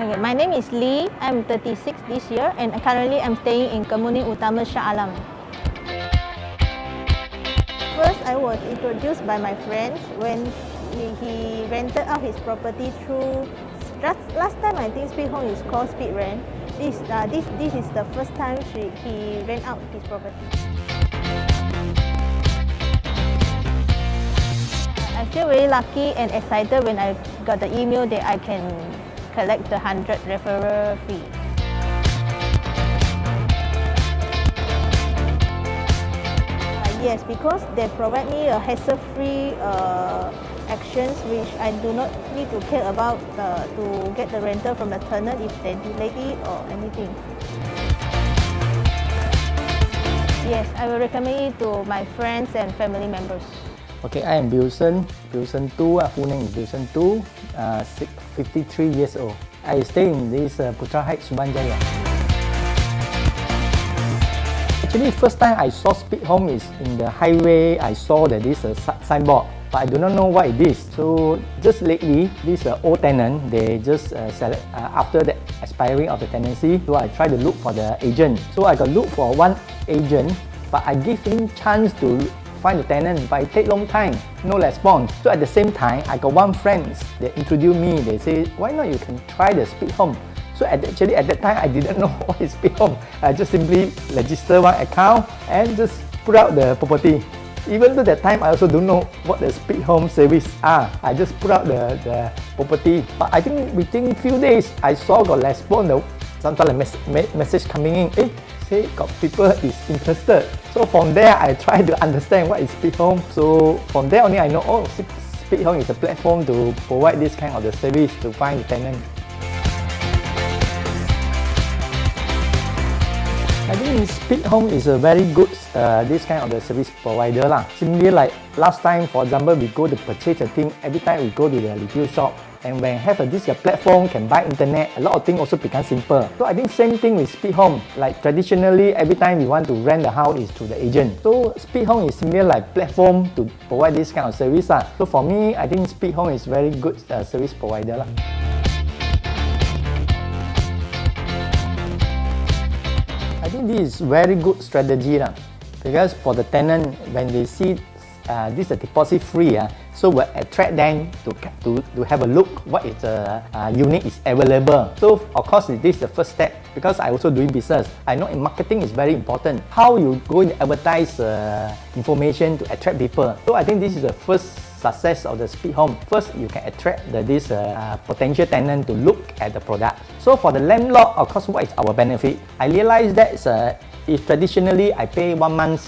Okay, my name is Lee. I'm 36 this year and currently I'm staying in Kemuning Utama, Shah Alam. First, I was introduced by my friends when he rented out his property through... Last time I think Speed Home is called Speed Rent. This is the first time he rent out his property. I feel very lucky and excited when I got the email that I can collect the 100 referral fee. Yes, because they provide me a hassle-free actions which I do not need to care about to get the rental from the tenant if they delay it or anything. Yes, I will recommend it to my friends and family members. Okay, I am Wilson 2, full name is Wilson 2, 53 years old. I stay in this Putra Heights, Subanjaya. Actually, first time I saw Speed Home is in the highway. I saw that this signboard, but I do not know what it is. So just lately, this old tenant, they just select after the expiring of the tenancy. So I try to look for the agent. So I got look for one agent, but I give him chance to find the tenant, but it take long time, no response. So at the same time, I got one friend, they introduced me, they say, why not you can try the Speed Home? So actually at that time, I didn't know what is Speed Home. I just simply register one account and just put out the property. Even though that time, I also don't know what the Speed Home service are. I just put out the property. But I think within few days, I saw got response, sometimes message coming in, say got people is interested. So from there, I try to understand what is Speed Home. So from there only I know, oh, Speed Home is a platform to provide this kind of the service to find the tenant. I think Speed Home is a very good this kind of the service provider lah. Similarly, like last time, for example, we go to purchase a thing, every time we go to the retail shop, and when have this platform can buy internet, a lot of things also become simple. So I think same thing with Speed Home. Like traditionally, every time we want to rent the house is to the agent. So Speed Home is similar like platform to provide this kind of service lah. So for me, I think Speed Home is very good service provider lah. I think this is very good strategy lah, because for the tenant, when they see this is deposit free, so will attract them to have a look what is unit is available. So of course this is the first step, because I also doing business. I know in marketing is very important. How you go and advertise information to attract people. So I think this is the first success of the Speed Home. First, you can attract this potential tenant to look at the product. So for the landlord, of course, what is our benefit? I realized that if traditionally I pay 1 month's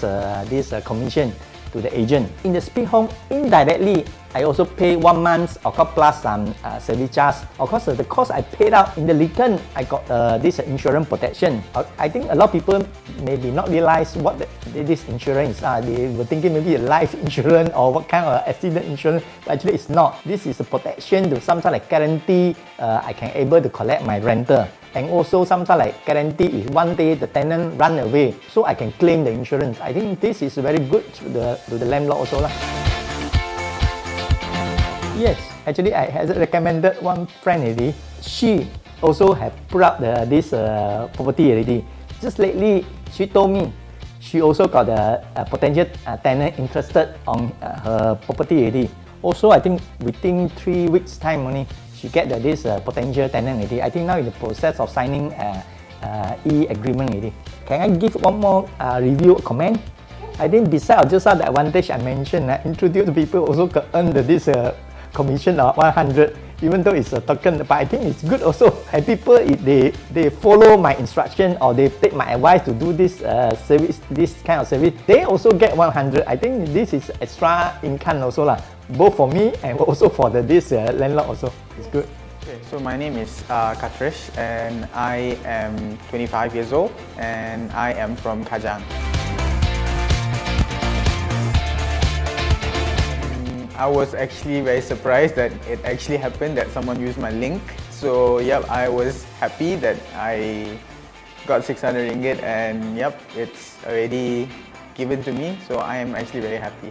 this commission to the agent. In the Speed Home, indirectly, I also pay 1 month of course plus some service charge. Of course, the cost I paid out in the return, I got this insurance protection. I think a lot of people maybe not realize what this insurance are. They were thinking maybe a life insurance or what kind of accident insurance. But actually, it's not. This is a protection to sometimes like guarantee I can able to collect my rental. And also sometimes like guarantee if one day the tenant run away, so I can claim the insurance. I think this is very good to the landlord also lah. Yes, actually I had recommended one friend already. She also have put up this property already. Just lately, she told me she also got a potential tenant interested on her property already. Also, I think within 3 weeks time only, she get this potential tenant already. I think now in the process of signing e-agreement already. Can I give one more review comment? I think besides just the advantage I mentioned, introduce people also can earn this commission of 100, even though it's a token. But I think it's good also. And people, if they follow my instruction or they take my advice to do this service, this kind of service, they also get 100. I think this is extra income also lah, both for me and also for this landlord also. It's good. Okay, so my name is Katrish and I am 25 years old and I am from Kajang. I was actually very surprised that it actually happened, that someone used my link. So yep, I was happy that I got 600 ringgit and yep, it's already given to me. So I am actually very happy.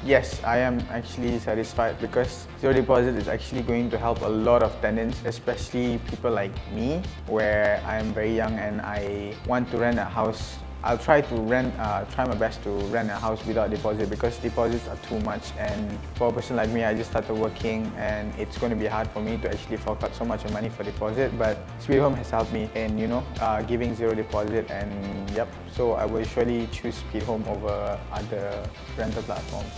Yes, I am actually satisfied because zero deposit is actually going to help a lot of tenants, especially people like me, where I am very young and I want to rent a house. I'll try my best to rent a house without deposit because deposits are too much. And for a person like me, I just started working and it's going to be hard for me to actually fork out so much money for deposit. But Sweet Home has helped me in, giving zero deposit, and yep. So I will surely choose Sweet Home over other rental platforms.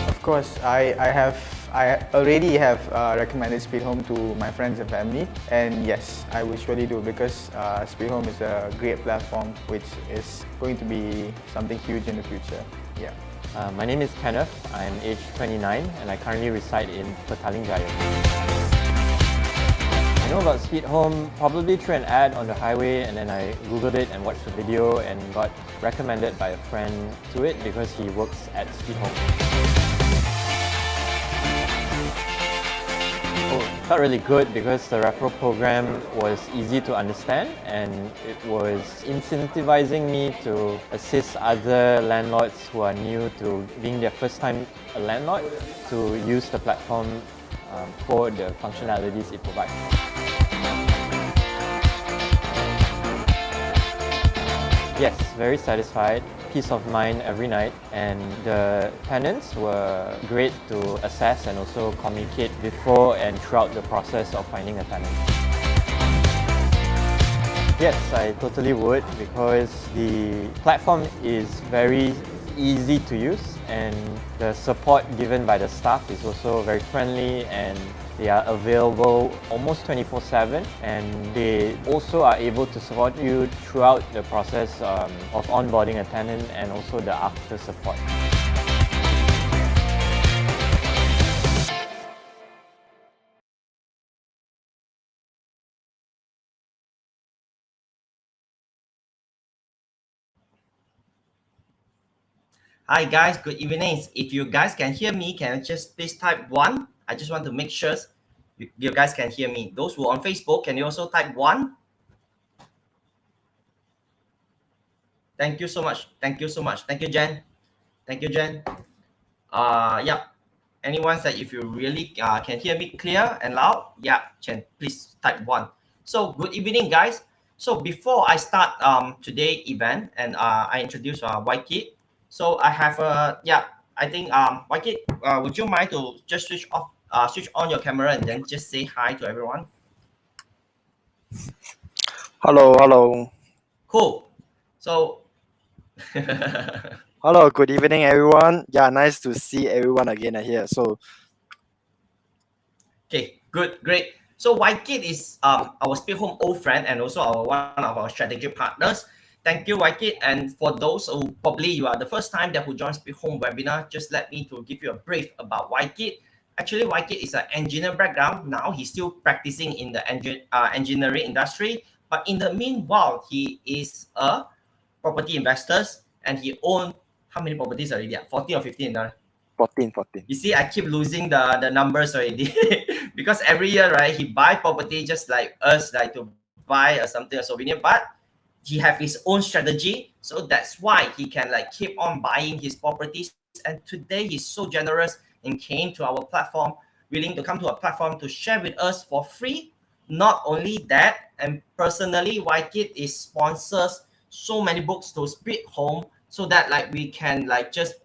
Of course, I already have recommended Speed Home to my friends and family, and yes, I will surely do because Speed Home is a great platform which is going to be something huge in the future. Yeah. My name is Kenneth. I'm aged 29 and I currently reside in Petaling Jaya. I know about Speed Home probably through an ad on the highway, and then I googled it and watched the video and got recommended by a friend to it because he works at Speed Home. Felt really good because the referral program was easy to understand and it was incentivizing me to assist other landlords who are new to being their first time a landlord to use the platform for the functionalities it provides. Yes, very satisfied. Peace of mind every night, and the tenants were great to assess and also communicate before and throughout the process of finding a tenant. Yes, I totally would because the platform is very easy to use and the support given by the staff is also very friendly, and they are available almost 24/7, and they also are able to support you throughout the process of onboarding a tenant and also the after support. Hi guys, good evening. If you guys can hear me, can you just please type 1? I just want to make sure you guys can hear me. Those who are on Facebook, can you also type 1? Thank you so much. Thank you so much. Thank you, Jen. Thank you, Jen. Yeah. Anyone that if you really can hear me clear and loud, yeah, Jen, please type 1. So good evening, guys. So before I start today event and I introduce Wai Kit. So I have I think Wai Kit, would you mind to just switch on your camera and then just say hi to everyone? Hello, hello. Cool. So Hello, good evening, everyone. Yeah, nice to see everyone again here. So, okay, good, great. So Wai Kit is our Speed Home old friend and also one of our strategic partners. Thank you, Wai Kit. And for those who probably you are the first time that who joins Speed Home webinar, just let me to give you a brief about Wai Kit. Actually, Wai Kit is an engineer background. Now he's still practicing in the engineering industry. But in the meanwhile, he is a property investor and he owns how many properties already? 14 or 15? 14. You see, I keep losing the numbers already because every year, right, he buy property just like us, like to buy a souvenir, but he have his own strategy. So that's why he can like keep on buying his properties. And today he's so generous and came to our platform, willing to come to our platform to share with us for free. Not only that, and personally, Wai Kit is sponsors so many books to Speed Home so that like we can like just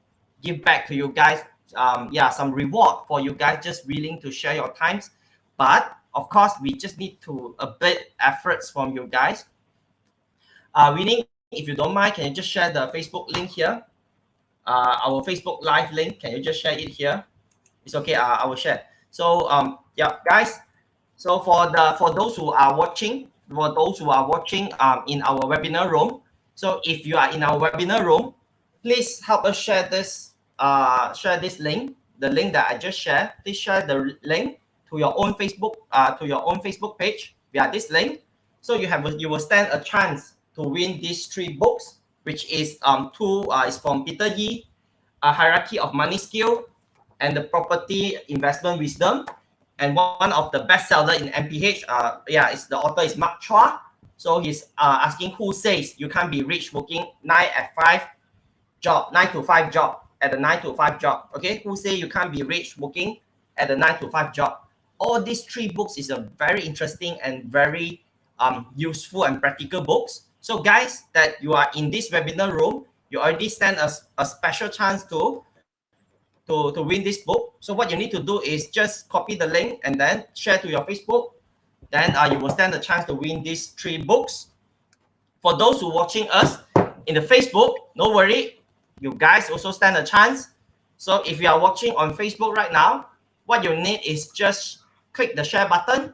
give back to you guys some reward for you guys just willing to share your times. But of course we just need to a bit efforts from you guys. Winning, if you don't mind, can you just share the Facebook link here, our Facebook live link? Can you just share it here? It's okay. I will share. So guys, so for those who are watching in our webinar room, so if you are in our webinar room, please help us share this link, the link that I just shared. Please share the link to your own Facebook page via this link. So you will stand a chance to win these 3 books, which is two is from Peter Yee, A Hierarchy of Money Skill, and the Property Investment Wisdom. And one of the bestseller in MPH, is the author is Mark Chua. So he's asking who says you can't be rich working 9 at 5 job, 9 to 5 job, at the 9 to 5 job. Okay, who say you can't be rich working at the 9 to 5 job? All these 3 books is a very interesting and very useful and practical books. So guys, that you are in this webinar room, you already stand a special chance to win this book. So what you need to do is just copy the link and then share to your Facebook. Then you will stand a chance to win these 3 books. For those who watching us in the Facebook, no worry, you guys also stand a chance. So if you are watching on Facebook right now, what you need is just click the share button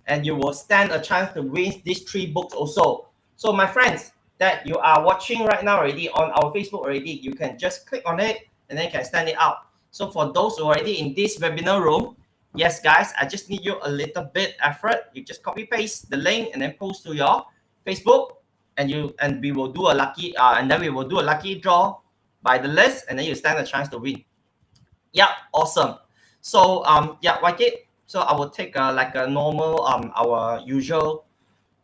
and you will stand a chance to win these 3 books also. So my friends that you are watching right now already on our Facebook already, you can just click on it and then you can stand it out. So for those who are already in this webinar room, yes guys, I just need you a little bit effort. You just copy paste the link and then post to your Facebook, and we will do a lucky draw by the list, and then you stand a chance to win. Yeah, awesome. So yeah, Wai Kit. So I will take like a normal our usual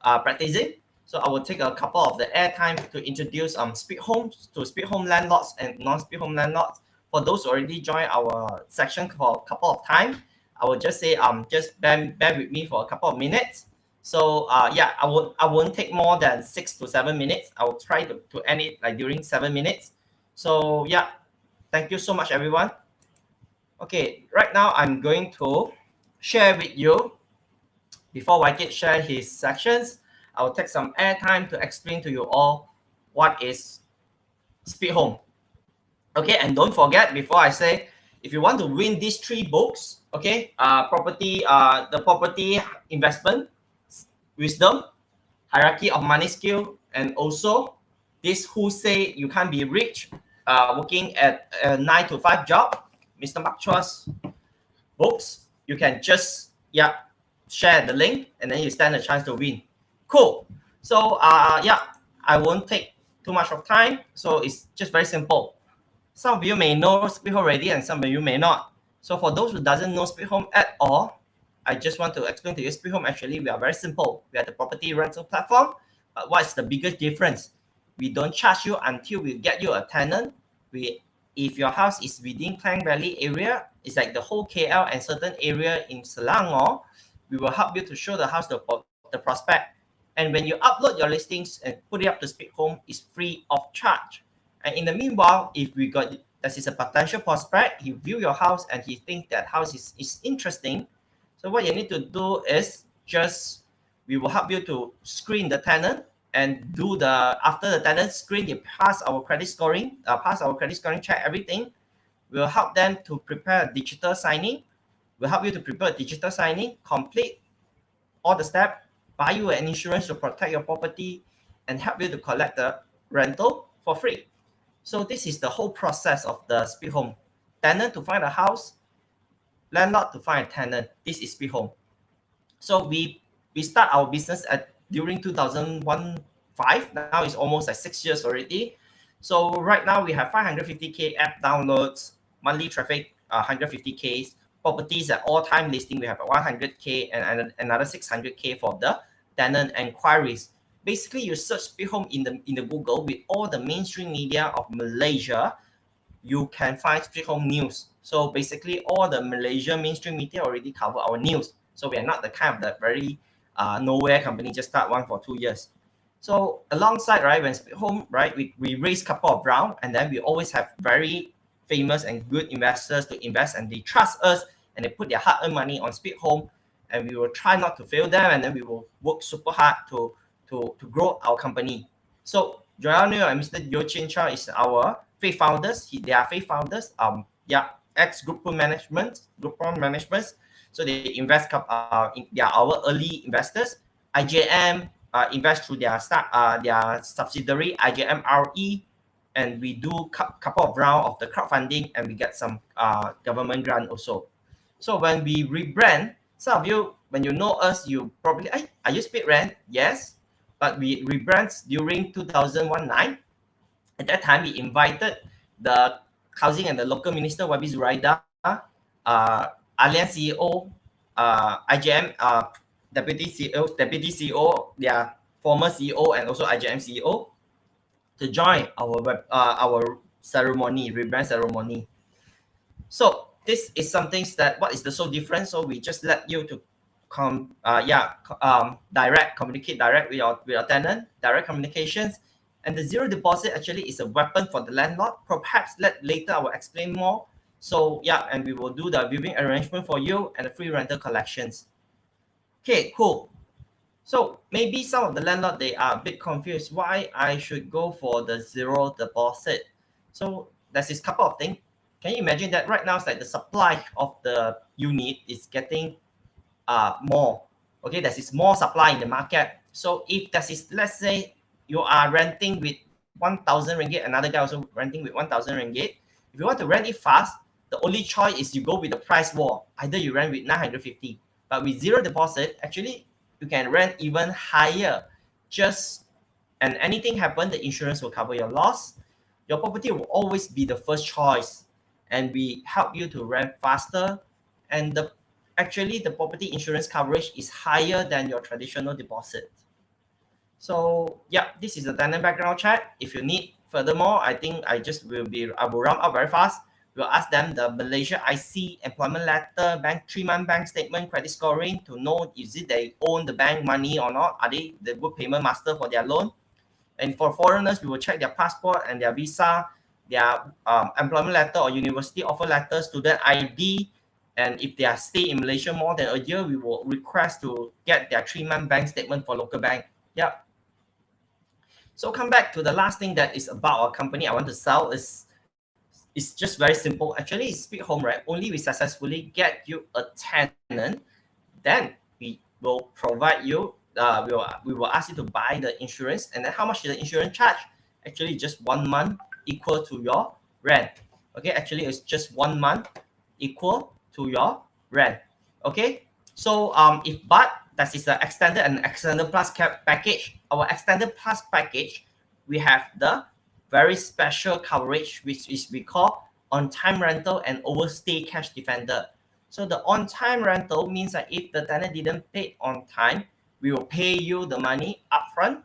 practicing. So I will take a couple of the airtime to introduce speed homes to speed home landlords and non-speed home landlords. For those who already joined our section for a couple of times, I will just say just bear with me for a couple of minutes. So yeah, I won't take more than 6 to 7 minutes. I will try to end it like during 7 minutes. So yeah, thank you so much everyone. Okay, right now I'm going to share with you, before Wai Kit share his sections, I will take some airtime to explain to you all what is speed home. Okay, and don't forget, before I say, if you want to win these 3 books, okay, the property investment wisdom, hierarchy of money skill, and also this who say you can't be rich working at a 9 to 5 job, Mr. Mark Chua's books, you can just share the link and then you stand a chance to win. Cool. So yeah, I won't take too much of time. So it's just very simple. Some of you may know Speed Home already and some of you may not. So for those who doesn't know Speed Home at all, I just want to explain to you Speed Home. Actually, we are very simple. We are the property rental platform. But what's the biggest difference? We don't charge you until we get you a tenant. If your house is within Klang Valley area, it's like the whole KL and certain area in Selangor, we will help you to show the house the prospect. And when you upload your listings and put it up to Speed Home, it's free of charge. And in the meanwhile, if we got that is a potential prospect, he view your house and he think that house is interesting. So what you need to do is just we will help you to screen the tenant and do after the tenant screen, they pass our credit scoring check, everything. We'll help them to prepare a digital signing. We'll help you to prepare a digital signing, complete all the steps, buy you an insurance to protect your property, and help you to collect the rental for free. So this is the whole process of the Speed Home. Tenant to find a house, landlord to find a tenant. This is Speed Home. So we start our business during 2001-5. Now it's almost like 6 years already. So right now we have 550k app downloads, monthly traffic 150k, properties at all-time listing we have 100k and another 600k for the tenant enquiries. Basically, you search Speed Home in the Google with all the mainstream media of Malaysia, you can find Speed Home news. So basically, all the Malaysia mainstream media already cover our news. So we are not the kind of the very nowhere company just start 1 for 2 years. So alongside, right, when Speed Home, right, we raise couple of round, and then we always have very famous and good investors to invest, and they trust us and they put their hard-earned money on Speed Home, and we will try not to fail them, and then we will work super hard to grow our company. So Joel Neo and Mr. Yo Chin Chow is our faith founders. They are faith founders. Ex-group management. So they invest. They are our early investors. IJM invest through their subsidiary IJM RE, and we do couple of round of the crowdfunding, and we get some government grant also. So when we rebrand, some of you, when you know us, you probably, are you Speed Rent? Yes. But we rebrand during 2019. At that time, we invited the Housing and the Local Minister, Wabi Zuraida, Allianz CEO, IJM Deputy CEO, their former CEO, and also IJM CEO, to join our ceremony, rebrand ceremony. So this is something that what is the so different. So we just let you to communicate direct with your tenant, direct communications. And the zero deposit actually is a weapon for the landlord. Perhaps later I will explain more. So yeah, and we will do the viewing arrangement for you and the free rental collections. Okay, cool. So maybe some of the landlord, they are a bit confused why I should go for the zero deposit. So there's this couple of things. Can you imagine that right now it's like the supply of the unit is getting more. Okay, there is more supply in the market. So if that is, let's say you are renting with 1,000 ringgit, another guy also renting with 1,000 ringgit. If you want to rent it fast, the only choice is you go with the price war. Either you rent with 950, but with zero deposit, actually you can rent even higher. And anything happen, the insurance will cover your loss. Your property will always be the first choice, and we help you to rent faster. And actually the property insurance coverage is higher than your traditional deposit. So yeah, this is the tenant background check. If you need furthermore, I think I will run up very fast. We'll ask them the Malaysia IC, employment letter, bank 3-month bank statement, credit scoring to know is it they own the bank money or not. Are they the good payment master for their loan? And for foreigners, we will check their passport and their visa, their employment letter or university offer letter, student ID. And if they are stay in Malaysia more than a year, we will request to get their 3-month bank statement for local bank. Yeah. So come back to the last thing that is about our company I want to sell is it's just very simple. Actually, it's Speak Home, right? Only we successfully get you a tenant, then we will provide you. We will ask you to buy the insurance, and then how much is the insurance charge? Actually, just 1 month equal to your rent. Okay, actually, it's just 1 month equal to your rent. Okay, so that is the extended and extended plus package. Our extended plus package, we have the very special coverage, which is we call on-time rental and overstay cash defender. So the on-time rental means that if the tenant didn't pay on time, we will pay you the money upfront.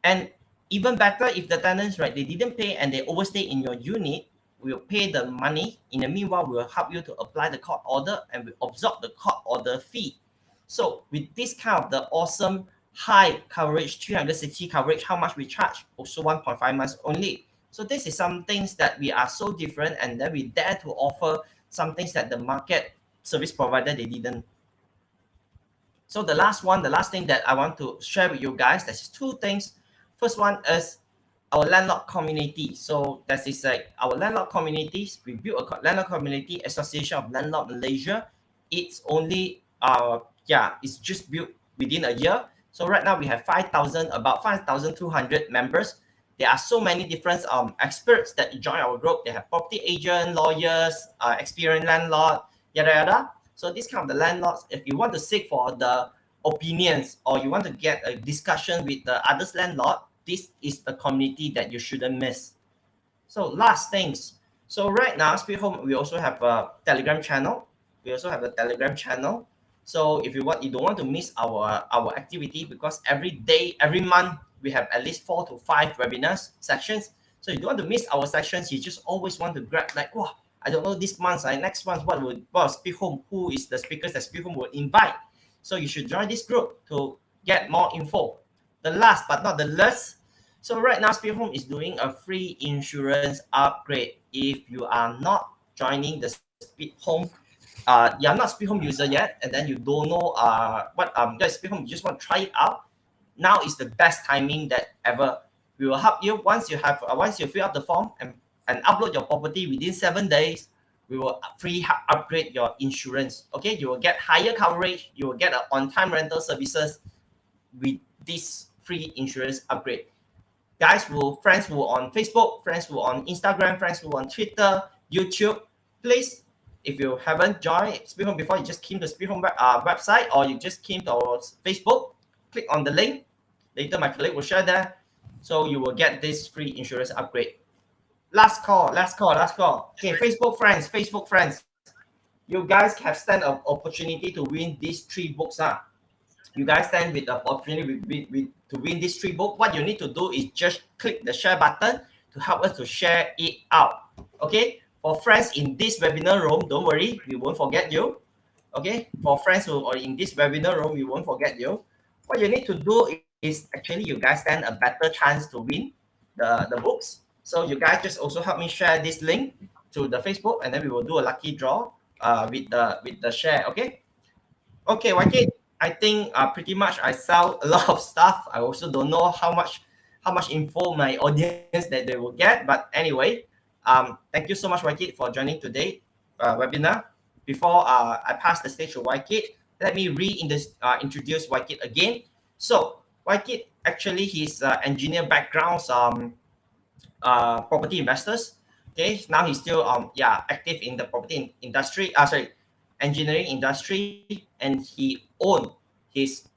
And even better, if the tenants, right, they didn't pay and they overstay in your unit, we will pay the money. In the meanwhile, we will help you to apply the court order and we absorb the court order fee. So with this kind of the awesome high coverage, 360 coverage, how much we charge? Also 1.5 months only. So this is some things that we are so different, and then we dare to offer some things that the market service provider, they didn't. So the last thing that I want to share with you guys, there's two things. First one is our landlord community. So that is like our landlord communities. We built a landlord community, Association of Landlord Malaysia. It's only it's just built within a year. So right now we have about 5,200 members. There are so many different experts that join our group. They have property agent, lawyers, experienced landlord, yada yada. So this kind of the landlords, if you want to seek for the opinions or you want to get a discussion with the others landlord, this is the community that you shouldn't miss. So last things. So right now, Speak Home, we also have a Telegram channel. So if you don't want to miss our activity, because every day, every month, we have at least 4 to 5 webinars sections. So you don't want to miss our sections. You just always want to grab like, wow, I don't know this month, next month, what Speak Home, who is the speakers that Speak Home will invite. So you should join this group to get more info. The last but not the least, so right now Speak Home is doing a free insurance upgrade. If you are not joining the Speak Home, you're not Speak Home user yet, and then you don't know what Speak Home, you just want to try it out. Now is the best timing that ever. We will help you once you fill out the form and upload your property within 7 days. We will free upgrade your insurance. Okay, you will get higher coverage. You will get an on-time rental services with this free insurance upgrade. Friends who on Facebook, friends who on Instagram, friends who on Twitter, YouTube, please, if you haven't joined Speak Home before, you just came to Speak Home website, or you just came to our Facebook, click on the link. Later, my colleague will share that. So you will get this free insurance upgrade. Last call. Okay, Facebook friends. You guys have stand an opportunity to win these 3 books. You guys stand with the opportunity to win these 3 books. What you need to do is just click the share button to help us to share it out. Okay, for friends in this webinar room, don't worry, we won't forget you. Okay, for friends who are in this webinar room, we won't forget you. What you need to do is actually you guys stand a better chance to win the books. So you guys just also help me share this link to the Facebook, and then we will do a lucky draw with the share. Okay. Okay, Wai Kit, I think pretty much I sell a lot of stuff. I also don't know how much info my audience that they will get. But anyway, thank you so much, Wai Kit, for joining today webinar. Before I pass the stage to Wai Kit, let me introduce Wai Kit again. So Wai Kit, actually his engineer background, property investors. Okay, now he's still active in the property industry. Engineering industry, and he owned his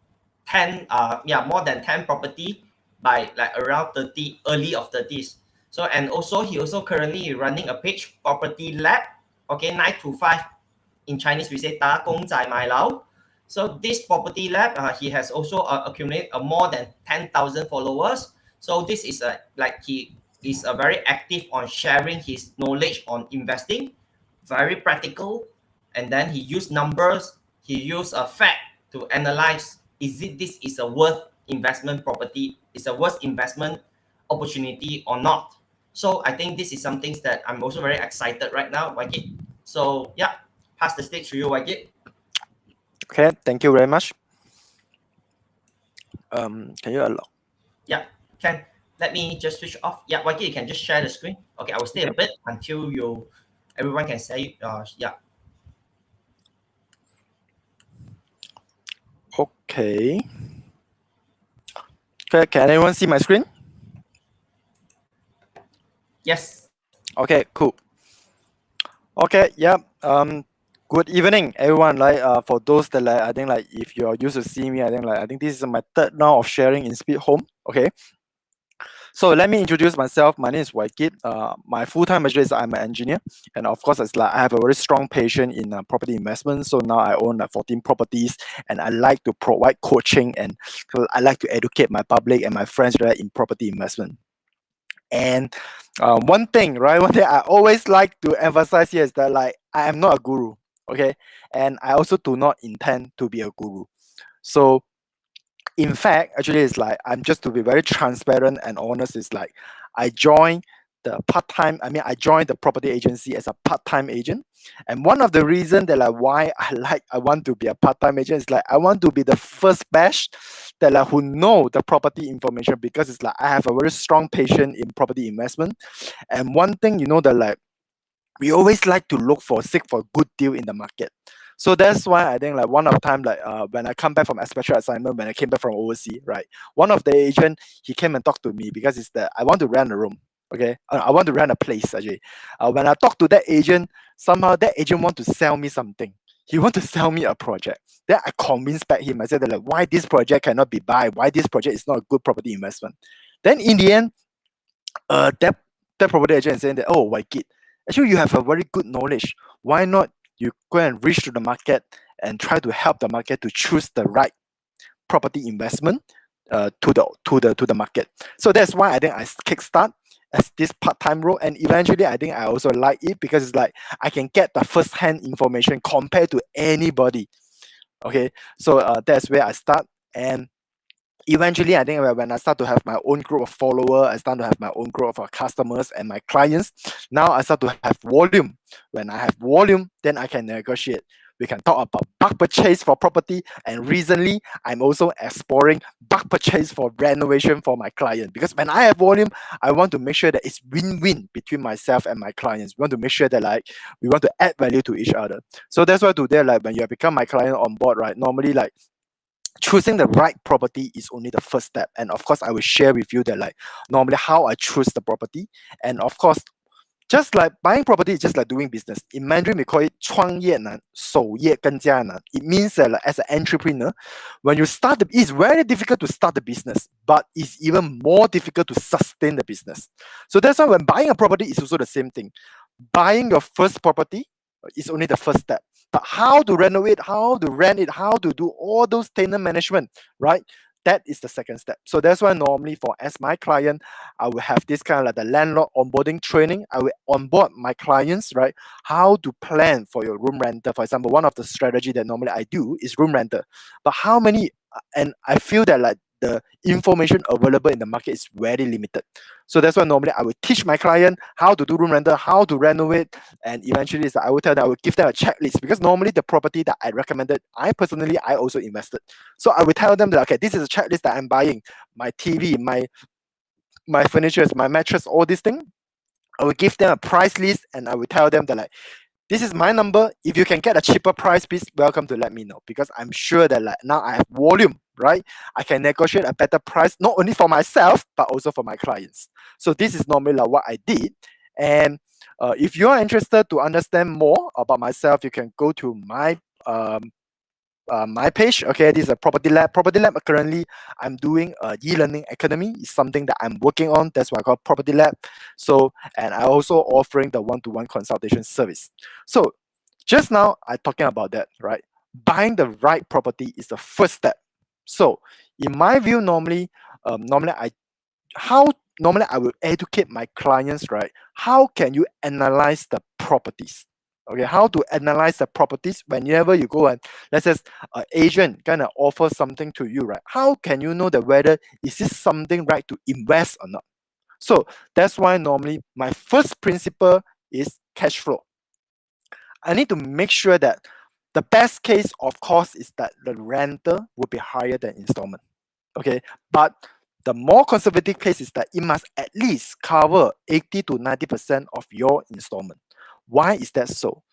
10 more than 10 property by like around 30, early of 30s. So and also he also currently running a page, property lab. Okay, 9 to 5 in Chinese we say 打工仔买楼. So this property lab, he has also accumulated more than 10,000 followers. So this is he is very active on sharing his knowledge on investing, very practical, and then he used numbers, he used a fact to analyze this is a worth investment property, is a worth investment opportunity or not. So I think this is something that I'm also very excited right now, Wai Kit. So yeah, pass the stage to you, Wai Kit. Okay, thank you very much. Can you allow? Yeah, can. Let me just switch off. Yeah, Wai Kit, you can just share the screen. Okay, I will stay a bit until everyone can say yeah. Okay. Okay, can anyone see my screen? Yes. Okay, cool. Okay, yeah. Good evening, everyone. For those that I think if you are used to see me, I think this is my third round of sharing in Speed Home. Okay. So let me introduce myself. My name is Wai Kit. My full-time major is I'm an engineer, and of course, it's I have a very strong passion in property investment. So now I own 14 properties, and I like to provide coaching, and I like to educate my public and my friends in property investment. And one thing I always like to emphasize here is that I am not a guru, okay, and I also do not intend to be a guru. So in fact, actually, it's I'm just to be very transparent and honest. It's I joined I joined the property agency as a part-time agent, and one of the reasons that why I want to be a part-time agent is I want to be the first batch that who know the property information, because it's I have a very strong passion in property investment. And one thing that we always like to seek for a good deal in the market. So that's why I think one of the time when I come back from a special assignment, when I came back from overseas, right, one of the agent, he came and talked to me because it's I want to rent a room. Okay, I want to rent a place actually. When I talk to that agent, somehow that agent want to sell me something. He want to sell me a project. Then I convinced back him. I said that why this project cannot be buy? Why this project is not a good property investment? Then in the end, that property agent saying that, oh, Wai Kit, actually you have a very good knowledge. Why not you go and reach to the market and try to help the market to choose the right property investment to the market. So that's why I think I kickstart as this part-time role, and eventually I think I also like it because it's I can get the first-hand information compared to anybody. Okay, so that's where I start. And eventually I think when I start to have my own group of followers, I start to have my own group of customers and my clients. Now I start to have volume. When I have volume, then I can negotiate. We can talk about bulk purchase for property, and recently I'm also exploring bulk purchase for renovation for my client, because when I have volume, I want to make sure that it's win-win between myself and my clients. We want to make sure that we want to add value to each other. So that's why today when you have become my client on board, right, normally choosing the right property is only the first step. And of course I will share with you that normally how I choose the property. And of course, just like buying property is just like doing business. In Mandarin, we call it 创业难,守业更加难. It means that as an entrepreneur, when you start, it's very difficult to start the business, but it's even more difficult to sustain the business. So that's why when buying a property is also the same thing. Buying your first property is only the first step. But how to renovate, how to rent it, how to do all those tenant management, right? That is the second step. So that's why normally for as my client, I will have this kind of like the landlord onboarding training. I will onboard my clients, right? How to plan for your room rental. For example, one of the strategy that normally I do is room rental. But how many, and I feel that like the information available in the market is very limited. So that's why normally I will teach my client how to do room rental, how to renovate, and eventually is I will tell them, I will give them a checklist, because normally the property that I recommended, I personally, I also invested. So I will tell them that, okay, this is a checklist that I'm buying. My TV, my furniture, my mattress, all these things. I will give them a price list, and I will tell them that like, this is my number. If you can get a cheaper price, please welcome to let me know, because I'm sure that like now I have volume, right? I can negotiate a better price, not only for myself, but also for my clients. So this is normally like what I did. And if you are interested to understand more about myself, you can go to my page. Okay, this is a property lab. Property lab currently I'm doing a e-learning academy. It's something that I'm working on. That's why I call property lab. So, and I also offering the one-to-one consultation service. So just now I talking about that, right? Buying the right property is the first step. So in my view, normally how normally I will educate my clients, right? How can you analyze the properties? Okay, how to analyze the properties whenever you go and let's say an agent kind of offer something to you, right? How can you know that whether is this something right to invest or not? So that's why normally my first principle is cash flow. I need to make sure that the best case, of course, is that the rental will be higher than installment. Okay, but the more conservative case is that it must at least cover 80 to 90% of your installment. Why is that so?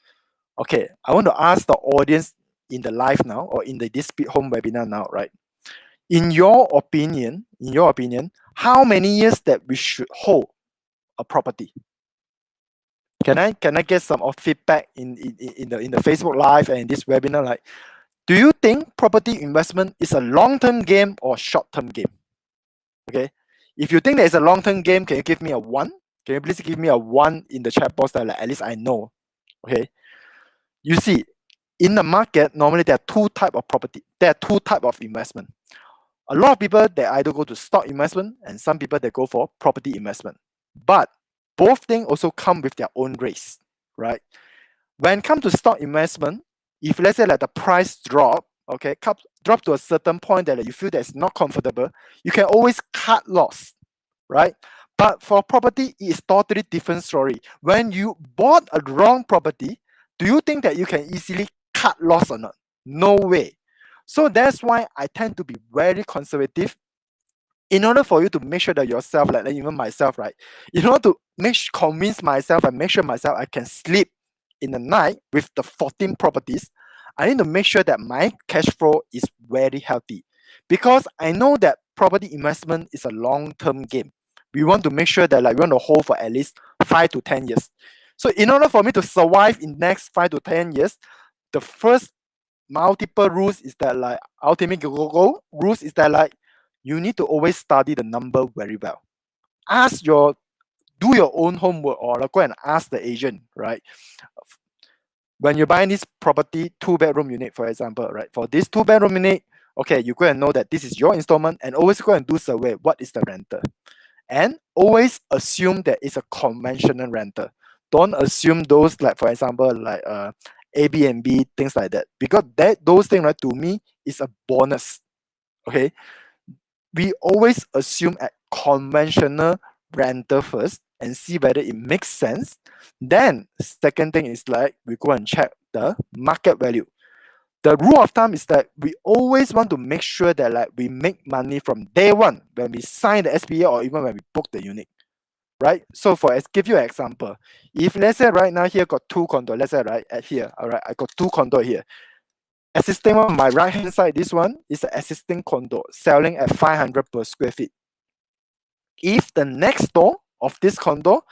Okay, I want to ask the audience in the live now, or in the this home webinar now, right? In your opinion, how many years that we should hold a property? Can I get some of feedback in the Facebook Live and in this webinar? Like, do you think property investment is a long-term game or short-term game? Okay, if you think that it's a long-term game, can you give me a one? Can you please give me a one in the chat box that like, at least I know? Okay, you see, in the market, normally there are two type of property. There are two type of investment. A lot of people they either go to stock investment, and some people they go for property investment. But both things also come with their own risk, right? When it comes to stock investment, if let's say like the price drop, okay, drop to a certain point that you feel that it's not comfortable, you can always cut loss, right? But for property, it is totally different story. When you bought a wrong property, do you think that you can easily cut loss or not? No way. So that's why I tend to be very conservative in order for you to make sure that yourself, like even myself, right? In order to convince myself and make sure myself I can sleep in the night with the 14 properties, I need to make sure that my cash flow is very healthy, because I know that property investment is a long-term game. We want to make sure that like we want to hold for at least 5 to 10 years. So in order for me to survive in next 5 to 10 years, the first multiple rules is that like ultimate goal rules is that like you need to always study the number very well. Do your own homework, or like, go and ask the agent, right? When you're buying this property, 2-bedroom unit, for example, right? For this 2-bedroom unit, okay, you go and know that this is your installment, and always go and do survey. What is the rental? And always assume that it's a conventional rental. Don't assume those like, for example, like Airbnb, things like that, because those things, right, to me is a bonus. Okay, we always assume at conventional rental first and see whether it makes sense. Then second thing is like we go and check the market value. The rule of thumb is that we always want to make sure that like we make money from day one when we sign the SPA, or even when we book the unit, right? So give you an example. If let's say right now here got 2 condo, let's say right at here, all right, I got 2 condo here. Existing one on my right hand side, this one is an existing condo selling at 500 per square feet. If the next door of this condo,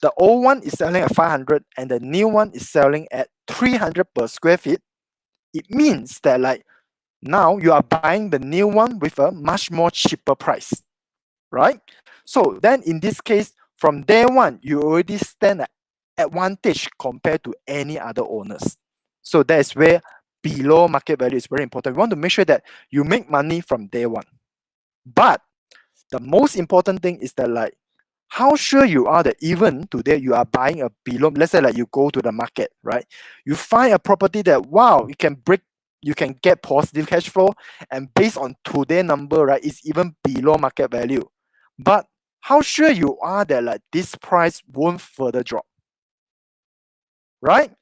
the old one is selling at 500 and the new one is selling at 300 per square feet, it means that like now you are buying the new one with a much more cheaper price, right? So then in this case, from day one, you already stand at advantage compared to any other owners. So that is where below market value is very important. We want to make sure that you make money from day one. But the most important thing is that like how sure you are that even today you are buying a below, let's say like you go to the market, right? You find a property that wow, you can get positive cash flow, and based on today number, right, it's even below market value. But how sure you are that like this price won't further drop, right?